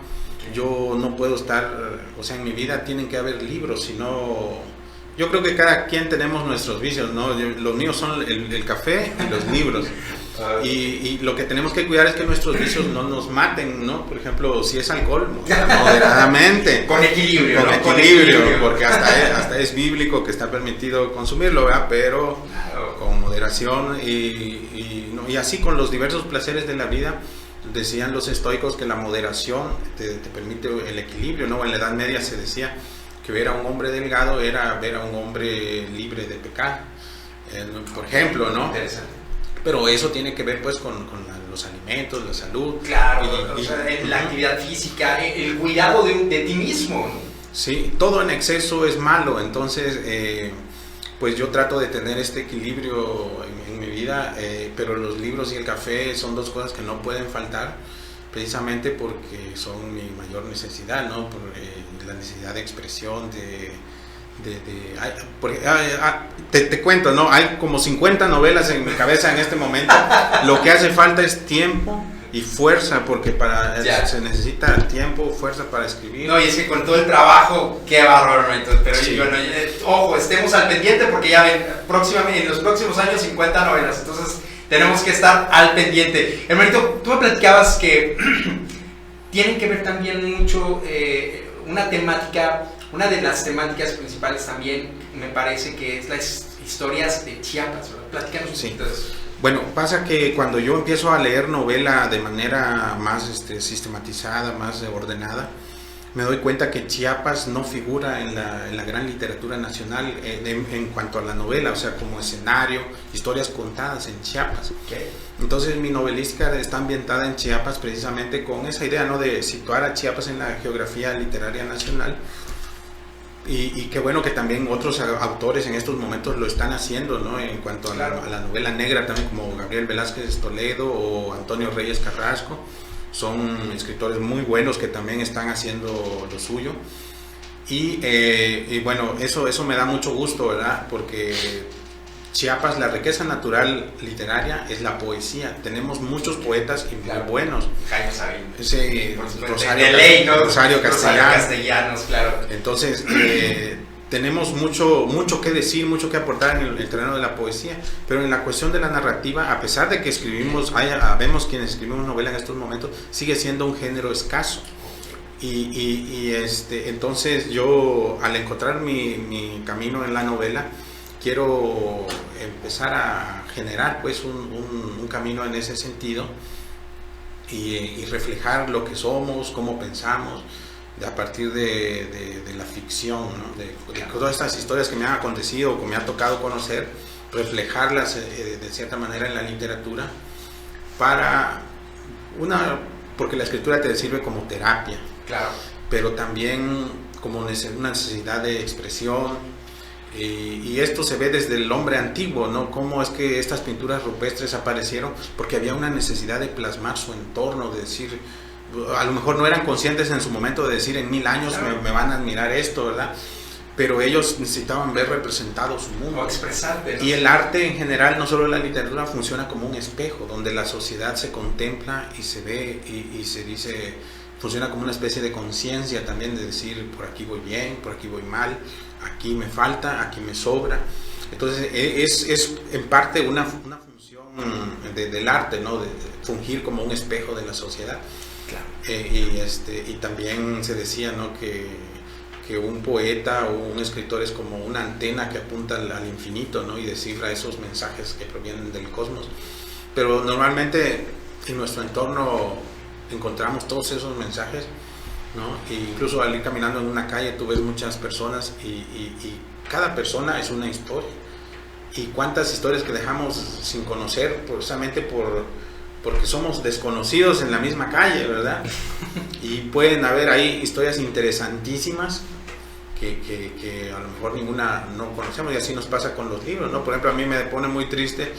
Yo no puedo estar, o sea, en mi vida tienen que haber libros, sino yo creo que cada quien tenemos nuestros vicios, ¿no? Los míos son el café y los libros. Y lo que tenemos que cuidar es que nuestros vicios no nos maten, ¿no? Por ejemplo, si es alcohol, moderadamente. Con equilibrio, ¿no? Con equilibrio, porque hasta es bíblico que está permitido consumirlo, ¿verdad? Pero con moderación y así con los diversos placeres de la vida. Decían los estoicos que la moderación te permite el equilibrio, ¿no? En la Edad Media se decía que ver a un hombre delgado era ver a un hombre libre de pecado, por ejemplo, ¿no? Interesante. Pero eso tiene que ver pues con los alimentos, la salud. Claro, la actividad física, el cuidado de ti mismo, ¿no? Sí, todo en exceso es malo, entonces pues yo trato de tener este equilibrio en mi vida, pero los libros y el café son dos cosas que no pueden faltar, precisamente porque son mi mayor necesidad, ¿no? Por la necesidad de expresión, te cuento, ¿no? Hay como 50 novelas en mi cabeza en este momento. Lo que hace falta es tiempo y fuerza, porque se necesita tiempo, fuerza para escribir. No, y es que con todo el trabajo, qué bárbaro, entonces, pero sí. Ojo, estemos al pendiente porque ya ven, en los próximos años 50 novelas, entonces tenemos que estar al pendiente. Hermanito, tú me platicabas que tienen que ver también mucho una de las temáticas principales también, me parece que es las historias de Chiapas, ¿verdad? Platícanos un poquito de eso. Bueno, pasa que cuando yo empiezo a leer novela de manera más sistematizada, más ordenada, me doy cuenta que Chiapas no figura en la gran literatura nacional en cuanto a la novela, o sea, como escenario, historias contadas en Chiapas. Okay. Entonces mi novelística está ambientada en Chiapas precisamente con esa idea, ¿no? De situar a Chiapas en la geografía literaria nacional. Y qué bueno que también otros autores en estos momentos lo están haciendo, ¿no? En cuanto a la novela negra también, como Gabriel Velázquez Toledo o Antonio Reyes Carrasco, son escritores muy buenos que también están haciendo lo suyo. Y bueno, eso me da mucho gusto, ¿verdad? Porque Chiapas, la riqueza natural literaria es la poesía. Tenemos muchos poetas y muy buenos. Jaime Sabina. Sí, Rosario Castellanos, claro. Entonces, tenemos mucho que decir, mucho que aportar en el terreno de la poesía, pero en la cuestión de la narrativa, a pesar de que vemos quienes escribimos novela en estos momentos, sigue siendo un género escaso. Entonces yo, al encontrar mi camino en la novela, quiero empezar a generar pues un camino en ese sentido y reflejar lo que somos, cómo pensamos, a partir de la ficción, ¿no? de todas estas historias que me han acontecido o que me ha tocado conocer, reflejarlas de cierta manera en la literatura, porque la escritura te sirve como terapia, claro, pero también como una necesidad de expresión. Y esto se ve desde el hombre antiguo, ¿no? Cómo es que estas pinturas rupestres aparecieron, porque había una necesidad de plasmar su entorno, de decir, a lo mejor no eran conscientes en su momento de decir en 1000 años me van a admirar esto, ¿verdad? pero ellos necesitaban ver representado su mundo. O expresarte, ¿no? Y el arte en general, no solo la literatura, funciona como un espejo, donde la sociedad se contempla y se ve y se dice, funciona como una especie de conciencia también, de decir, por aquí voy bien, por aquí voy mal, aquí me falta, aquí me sobra. Entonces es en parte una función del arte, ¿no? De fungir como un espejo de la sociedad. Claro. Y también se decía, ¿no? que un poeta o un escritor es como una antena que apunta al infinito, ¿no? Y descifra esos mensajes que provienen del cosmos. Pero normalmente en nuestro entorno encontramos todos esos mensajes, ¿no? E incluso al ir caminando en una calle tú ves muchas personas y cada persona es una historia. Y cuántas historias que dejamos sin conocer precisamente porque somos desconocidos en la misma calle, ¿verdad? Y pueden haber ahí historias interesantísimas que a lo mejor ninguna no conocemos, y así nos pasa con los libros, ¿no? Por ejemplo, a mí me pone muy triste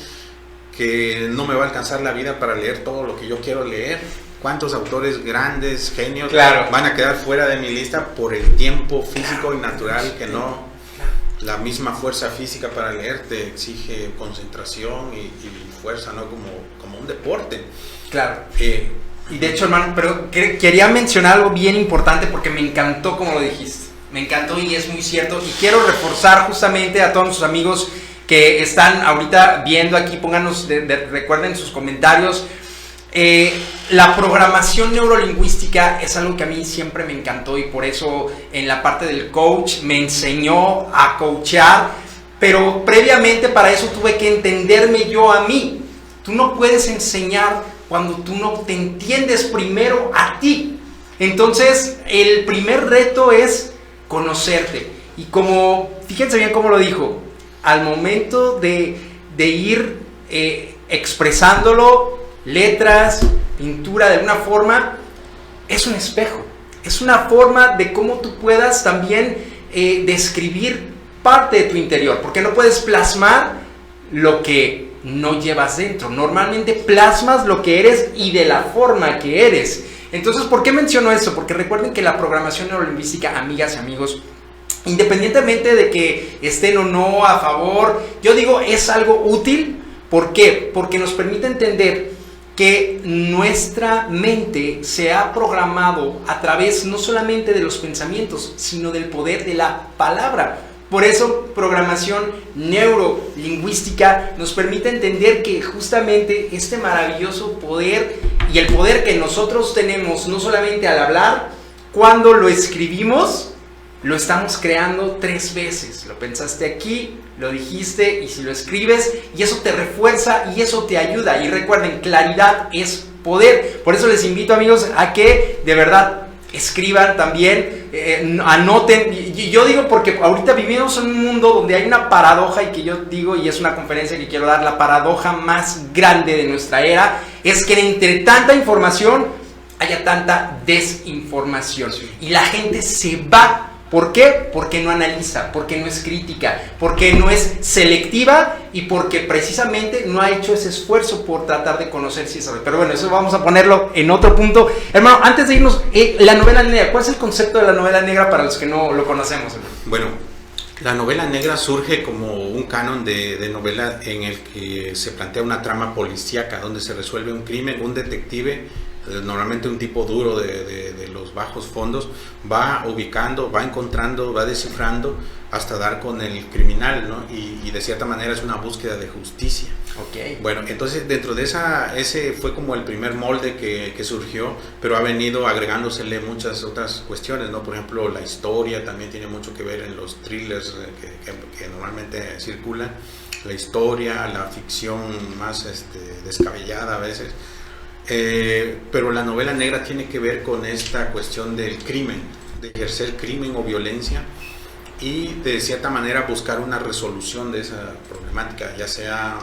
que no me va a alcanzar la vida para leer todo lo que yo quiero leer. ¿Cuántos autores grandes, genios, claro, van a quedar fuera de mi lista por el tiempo físico y natural que no? La misma fuerza física para leer te exige concentración y fuerza, ¿no? Como un deporte. Claro. Y de hecho, hermano, pero quería mencionar algo bien importante porque me encantó como lo dijiste. Me encantó y es muy cierto. Y quiero reforzar justamente a todos nuestros amigos que están ahorita viendo aquí, pónganos, recuerden sus comentarios. La programación neurolingüística es algo que a mí siempre me encantó y por eso en la parte del coach me enseñó a coachear, pero previamente para eso tuve que entenderme yo a mí. Tú no puedes enseñar cuando tú no te entiendes primero a ti. Entonces el primer reto es conocerte, y como, fíjense bien cómo lo dijo, al momento de ir expresándolo, letras, pintura, de alguna forma, es un espejo, es una forma de cómo tú puedas también describir parte de tu interior, porque no puedes plasmar lo que no llevas dentro, normalmente plasmas lo que eres y de la forma que eres. Entonces, ¿por qué menciono esto? Porque recuerden que la programación neurolingüística, amigas y amigos, independientemente de que estén o no a favor, yo digo, es algo útil. ¿Por qué? Porque nos permite entender que nuestra mente se ha programado a través no solamente de los pensamientos, sino del poder de la palabra. Por eso, programación neurolingüística nos permite entender que justamente este maravilloso poder y el poder que nosotros tenemos, no solamente al hablar, cuando lo escribimos, lo estamos creando 3 veces. Lo pensaste aquí, lo dijiste, y si lo escribes, y eso te refuerza y eso te ayuda. Y recuerden, claridad es poder. Por eso les invito, amigos, a que de verdad escriban también, anoten. Y yo digo porque ahorita vivimos en un mundo donde hay una paradoja, y que yo digo, y es una conferencia que quiero dar, la paradoja más grande de nuestra era, es que entre tanta información haya tanta desinformación. Y la gente se va. ¿Por qué? Porque no analiza, porque no es crítica, porque no es selectiva y porque precisamente no ha hecho ese esfuerzo por tratar de conocer si es algo. Pero bueno, eso vamos a ponerlo en otro punto. Hermano, antes de irnos, la novela negra, ¿cuál es el concepto de la novela negra para los que no lo conocemos, hermano? Bueno, la novela negra surge como un canon de novela en el que se plantea una trama policíaca donde se resuelve un crimen, un detective, normalmente un tipo duro de los bajos fondos, va ubicando, va encontrando, va descifrando hasta dar con el criminal, ¿no? Y de cierta manera es una búsqueda de justicia. Okay. Bueno, entonces dentro de ese fue como el primer molde que surgió, pero ha venido agregándosele muchas otras cuestiones, ¿no? Por ejemplo, la historia también tiene mucho que ver en los thrillers que normalmente circulan, la historia, la ficción más descabellada a veces. Pero la novela negra tiene que ver con esta cuestión del crimen, de ejercer crimen o violencia y de cierta manera buscar una resolución de esa problemática, ya sea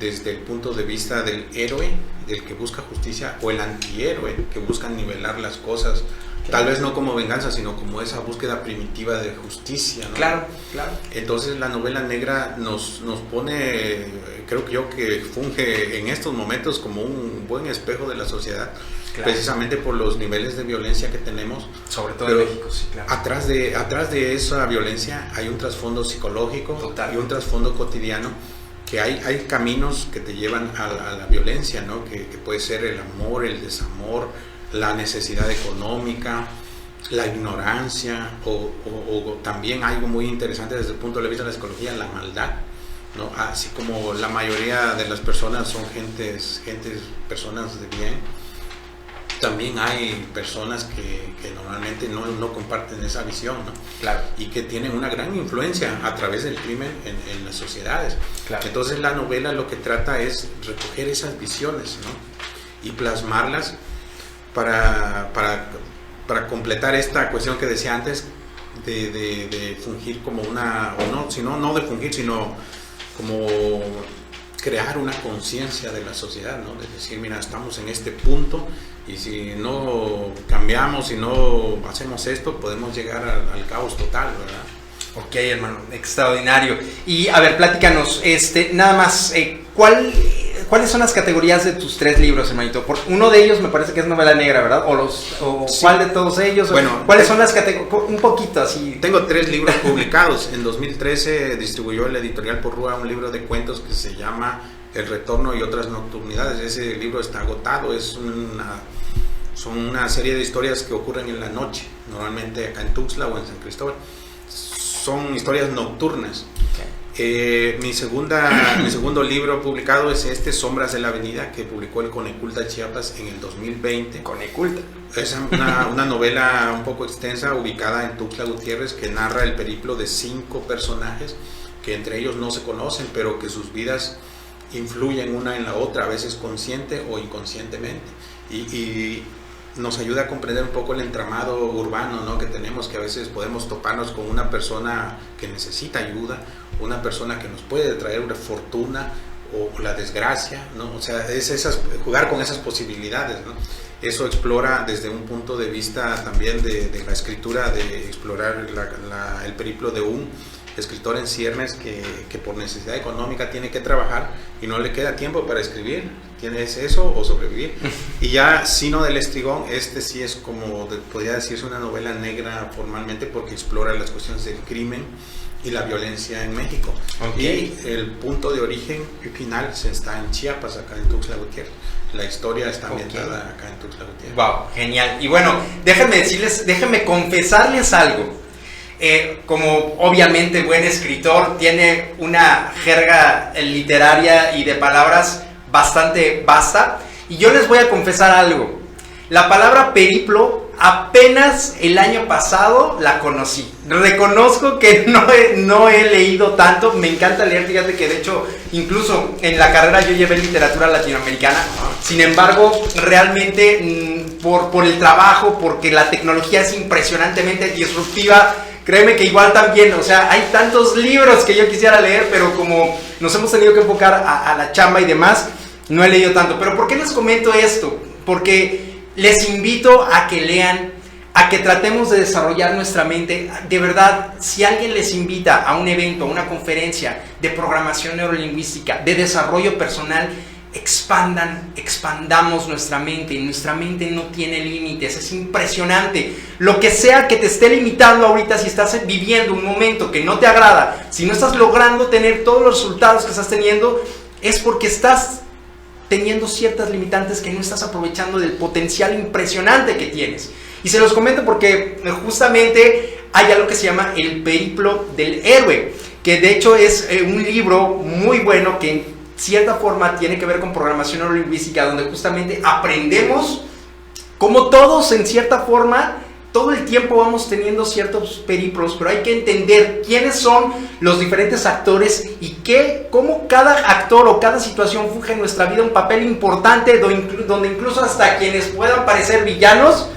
desde el punto de vista del héroe, del que busca justicia, o el antihéroe, que busca nivelar las cosas, tal vez no como venganza, sino como esa búsqueda primitiva de justicia, ¿no? Claro, claro. Entonces la novela negra nos pone, creo que funge en estos momentos como un buen espejo de la sociedad, precisamente por los niveles de violencia que tenemos. Sobre todo en México, sí, claro. Atrás de esa violencia hay un trasfondo psicológico. Total. Y un trasfondo cotidiano, que hay caminos que te llevan a la violencia, ¿no? Que puede ser el amor, el desamor, la necesidad económica, la ignorancia, o también algo muy interesante desde el punto de vista de la psicología, la maldad, ¿no? Así como la mayoría de las personas son personas de bien, también hay personas que normalmente no comparten esa visión, ¿no? Claro. Y que tienen una gran influencia a través del crimen en las sociedades. Claro. Entonces la novela lo que trata es recoger esas visiones, ¿no? Y plasmarlas para completar esta cuestión que decía antes de fungir como una, no de fungir, sino como crear una conciencia de la sociedad, ¿no? De decir, mira, estamos en este punto y si no cambiamos, si no hacemos esto, podemos llegar al caos total, ¿verdad? Ok, hermano, extraordinario. Y a ver, platícanos, nada más, ¿cuáles son las categorías de tus 3 libros, hermanito? Uno de ellos me parece que es novela negra, ¿verdad? Sí. ¿Cuál de todos ellos? Bueno, ¿cuáles son las categorías? Un poquito así. Tengo 3 libros publicados. En 2013 distribuyó el editorial Porrúa un libro de cuentos que se llama El retorno y otras nocturnidades. Ese libro está agotado, son una serie de historias que ocurren en la noche, normalmente acá en Tuxtla o en San Cristóbal. Son historias nocturnas. Okay. Mi segundo libro publicado es Sombras de la Avenida, que publicó el Coneculta Chiapas en el 2020. Coneculta. Es una novela un poco extensa, ubicada en Tuxtla Gutiérrez, que narra el periplo de 5 personajes que entre ellos no se conocen, pero que sus vidas influyen una en la otra, a veces consciente o inconscientemente. Y nos ayuda a comprender un poco el entramado urbano, ¿no? Que tenemos, que a veces podemos toparnos con una persona que necesita ayuda, una persona que nos puede traer una fortuna o la desgracia, ¿no? O sea, jugar con esas posibilidades, ¿no? Eso explora desde un punto de vista también de la escritura, de explorar el periplo de un escritor en ciernes que por necesidad económica tiene que trabajar y no le queda tiempo para escribir. Tienes eso o sobrevivir. Y ya Sino del Estigón, sí es como, podría decirse, una novela negra formalmente, porque explora las cuestiones del crimen y la violencia en México. Okay. Y el punto de origen final está en Chiapas, acá en Tuxtla Gutiérrez. La historia está ambientada acá en Tuxtla Gutiérrez. Wow, genial. Y bueno, déjenme confesarles algo. Como obviamente buen escritor, tiene una jerga literaria y de palabras bastante vasta, y yo les voy a confesar algo. La palabra periplo apenas el año pasado la conocí. Reconozco que no he leído tanto. Me encanta leer, fíjate que de hecho incluso en la carrera yo llevé literatura latinoamericana. Sin embargo, realmente por el trabajo, porque la tecnología es impresionantemente disruptiva, créeme que igual también, o sea, hay tantos libros que yo quisiera leer, pero como nos hemos tenido que enfocar a la chamba y demás, no he leído tanto. Pero ¿por qué les comento esto? Porque les invito a que lean, a que tratemos de desarrollar nuestra mente. De verdad, si alguien les invita a un evento, a una conferencia de programación neurolingüística, de desarrollo personal, expandamos nuestra mente. Nuestra mente no tiene límites, es impresionante. Lo que sea que te esté limitando ahorita, si estás viviendo un momento que no te agrada, si no estás logrando tener todos los resultados que estás teniendo, es porque estás teniendo ciertas limitantes, que no estás aprovechando del potencial impresionante que tienes. Y se los comento porque justamente hay algo que se llama El periplo del héroe, que de hecho es un libro muy bueno que en cierta forma tiene que ver con programación neurolingüística, donde justamente aprendemos como todos en cierta forma todo el tiempo vamos teniendo ciertos periplos, pero hay que entender quiénes son los diferentes actores y cómo cada actor o cada situación funge en nuestra vida un papel importante, donde incluso hasta quienes puedan parecer villanos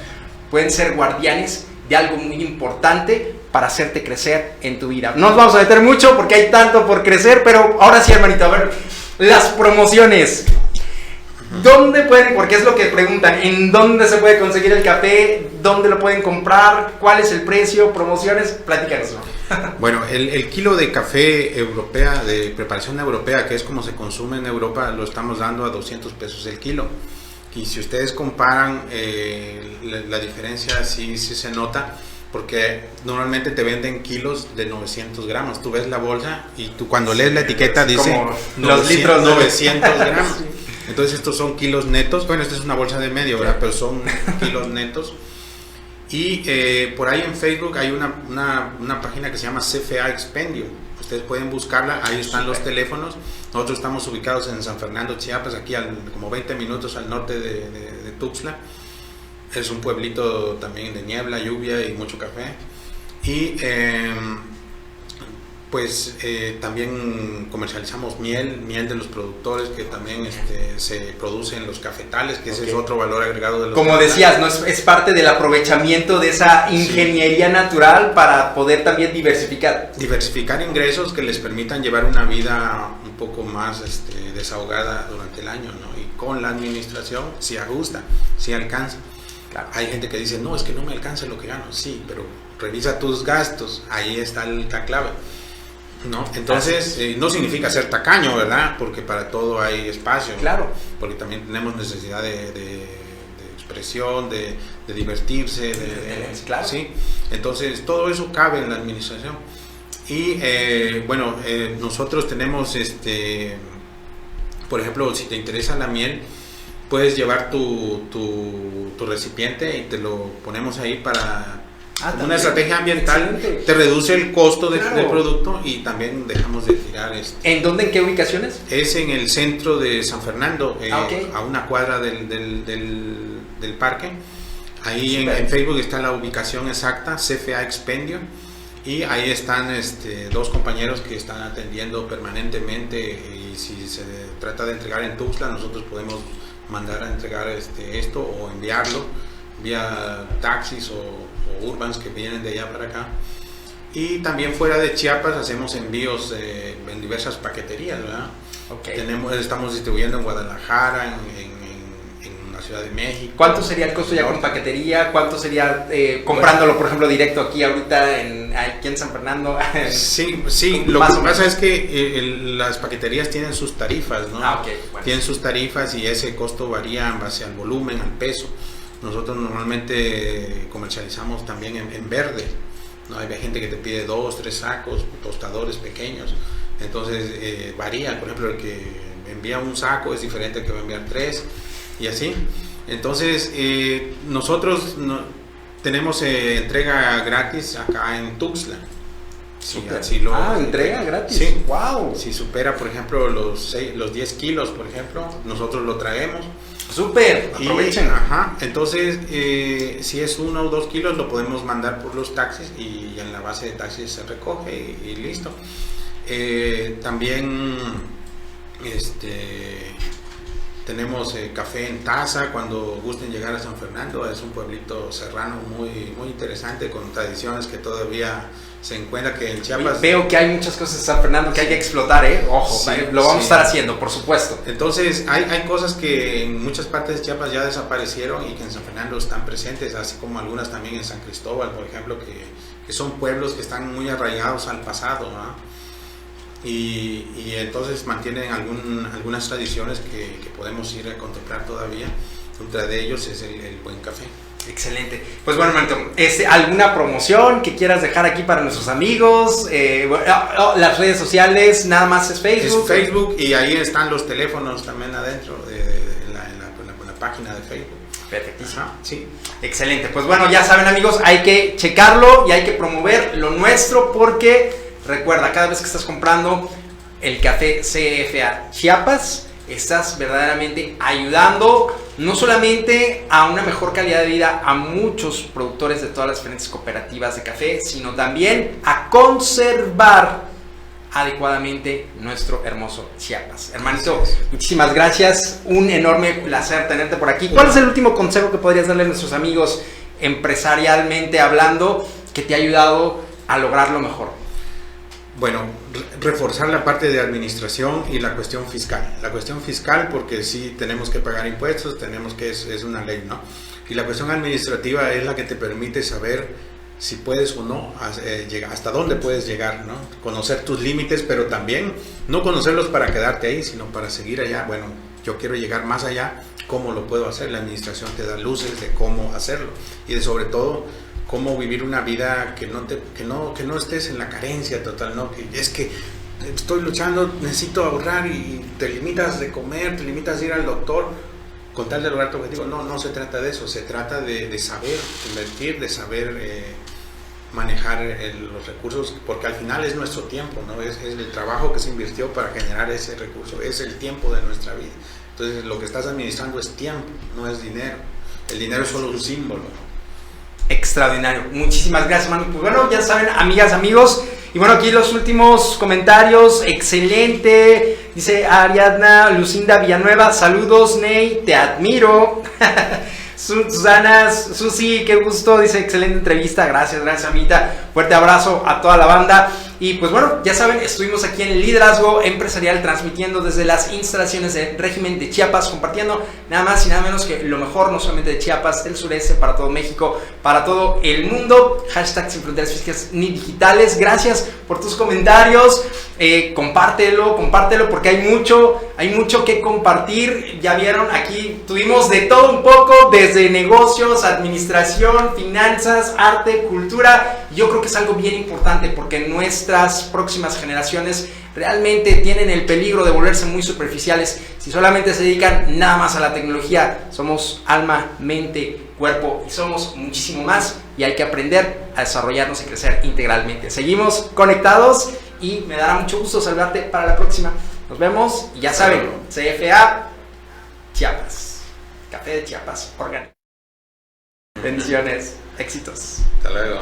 pueden ser guardianes de algo muy importante para hacerte crecer en tu vida. No nos vamos a meter mucho porque hay tanto por crecer, pero ahora sí, hermanito, a ver, las promociones. ¿Dónde pueden? Porque es lo que preguntan. ¿En dónde se puede conseguir el café? ¿Dónde lo pueden comprar? ¿Cuál es el precio? ¿Promociones? Platícanos. Bueno, el kilo de café europea, de preparación europea, que es como se consume en Europa, lo estamos dando a 200 pesos el kilo. Y si ustedes comparan, la diferencia sí se nota, porque normalmente te venden kilos de 900 gramos. Tú ves la bolsa y tú cuando lees la etiqueta dice los litros 900 gramos. Entonces estos son kilos netos. Bueno, esta es una bolsa de medio, ¿verdad? Pero son kilos netos. Y por ahí en Facebook hay una página que se llama CFA Expendio. Ustedes pueden buscarla, ahí están los teléfonos. Nosotros estamos ubicados en San Fernando, Chiapas, aquí como 20 minutos al norte de Tuxtla. Es un pueblito también de niebla, lluvia y mucho café. Y también comercializamos miel de los productores que también se produce en los cafetales, que ese es otro valor agregado de los Como cafetales. decías, ¿no? Es parte del aprovechamiento de esa ingeniería natural para poder también diversificar ingresos que les permitan llevar una vida un poco más desahogada durante el año, ¿no? Y con la administración sí ajusta, sí alcanza. Claro. Hay gente que dice, no, es que no me alcanza lo que gano. Sí, pero revisa tus gastos, ahí está la clave, ¿no? Entonces, no significa ser tacaño, ¿verdad? Porque para todo hay espacio. Claro. Porque también tenemos necesidad de expresión, de divertirse, claro. ¿sí? Entonces, todo eso cabe en la administración. Y, nosotros tenemos, por ejemplo, si te interesa la miel, puedes llevar tu recipiente y te lo ponemos ahí para una estrategia ambiental. Excelente. Te reduce el costo del producto y también dejamos de tirar ¿En dónde? ¿En qué ubicaciones? Es en el centro de San Fernando, okay. A una cuadra del parque. Ahí en Facebook está la ubicación exacta, CFA Expendio, y ahí están dos compañeros que están atendiendo permanentemente, y si se trata de entregar en Tuxtla, nosotros podemos mandar a entregar esto o enviarlo vía taxis o urbans que vienen de allá para acá. Y también fuera de Chiapas hacemos envíos en diversas paqueterías, ¿verdad? Okay. Estamos distribuyendo en Guadalajara, en la Ciudad de México. ¿Cuánto sería el costo ya con paquetería? ¿Cuánto sería comprándolo, por ejemplo, directo aquí ahorita aquí en San Fernando? Sí, lo que pasa es que las paqueterías tienen sus tarifas, ¿no? Okay, bueno. Tienen sus tarifas y ese costo varía en base al volumen, al peso. Nosotros normalmente comercializamos también en verde, ¿no? Hay gente que te pide 2, 3 sacos, tostadores pequeños. Entonces varía, por ejemplo, el que envía un saco es diferente al que va a enviar 3 y así. Entonces nosotros tenemos entrega gratis acá en Tuxtla. Sí, entrega gratis. Sí. Wow. Si supera, por ejemplo, los 10 kilos, por ejemplo, nosotros lo traemos. Súper, aprovechen. Entonces, si es 1 o 2 kilos, lo podemos mandar por los taxis y en la base de taxis se recoge y listo. También tenemos café en taza cuando gusten llegar a San Fernando. Es un pueblito serrano muy, muy interesante, con tradiciones que todavía se encuentra, que en Chiapas... Veo que hay muchas cosas en San Fernando que hay que explotar, ojo, sí, lo vamos a estar haciendo, por supuesto. Entonces hay cosas que en muchas partes de Chiapas ya desaparecieron y que en San Fernando están presentes, así como algunas también en San Cristóbal, por ejemplo, que son pueblos que están muy arraigados al pasado, ¿no? Y entonces mantienen algunas tradiciones que podemos ir a contemplar todavía. Otra de ellos es el buen café. Excelente. Pues bueno, Manito, ¿alguna promoción que quieras dejar aquí para nuestros amigos? Las redes sociales, nada más es Facebook. Es Facebook y ahí están los teléfonos también adentro en la página de Facebook. Perfectísimo. Sí. Excelente. Pues bueno, ya saben, amigos, hay que checarlo y hay que promover lo nuestro, porque recuerda, cada vez que estás comprando el café CFA Chiapas, estás verdaderamente ayudando no solamente a una mejor calidad de vida a muchos productores de todas las diferentes cooperativas de café, sino también a conservar adecuadamente nuestro hermoso Chiapas. Hermanito, muchísimas gracias, un enorme placer tenerte por aquí. ¿Cuál es el último consejo que podrías darle a nuestros amigos empresarialmente hablando que te ha ayudado a lograrlo mejor? Bueno, reforzar la parte de administración y la cuestión fiscal. La cuestión fiscal, porque sí tenemos que pagar impuestos, es una ley, ¿no? Y la cuestión administrativa es la que te permite saber si puedes o no llegar, hasta dónde puedes llegar, ¿no? Conocer tus límites, pero también no conocerlos para quedarte ahí, sino para seguir allá. Bueno, yo quiero llegar más allá, cómo lo puedo hacer. La administración te da luces de cómo hacerlo y de sobre todo cómo vivir una vida que no estés en la carencia total, ¿no? Que es que estoy luchando, necesito ahorrar y te limitas de comer, te limitas de ir al doctor con tal de lograr tu objetivo. No se trata de eso, se trata de saber invertir, de saber manejar los recursos, porque al final es nuestro tiempo, ¿no? Es el trabajo que se invirtió para generar ese recurso, es el tiempo de nuestra vida. Entonces lo que estás administrando es tiempo, no es dinero. El dinero es solo un símbolo. Extraordinario, muchísimas gracias, Manu. Pues bueno, ya saben, amigas, amigos, y bueno, aquí los últimos comentarios. Excelente, dice Ariadna Lucinda Villanueva, saludos Ney, te admiro. Susana, Susi, qué gusto, dice excelente entrevista, gracias amita, fuerte abrazo a toda la banda. Y pues bueno, ya saben, estuvimos aquí en el Liderazgo Empresarial transmitiendo desde las instalaciones del régimen de Chiapas, compartiendo nada más y nada menos que lo mejor, no solamente de Chiapas, del sureste, para todo México, para todo el mundo. Hashtag sin fronteras físicas ni digitales. Gracias por tus comentarios, compártelo porque hay mucho que compartir. Ya vieron, aquí tuvimos de todo un poco, desde negocios, administración, finanzas, arte, cultura. Yo creo que es algo bien importante porque nuestras próximas generaciones realmente tienen el peligro de volverse muy superficiales si solamente se dedican nada más a la tecnología. Somos alma, mente, cuerpo y somos muchísimo más, y hay que aprender a desarrollarnos y crecer integralmente. Seguimos conectados y me dará mucho gusto saludarte para la próxima. Nos vemos y ya saben, CFA Chiapas, Café de Chiapas orgánico. Bendiciones, éxitos. Hasta luego.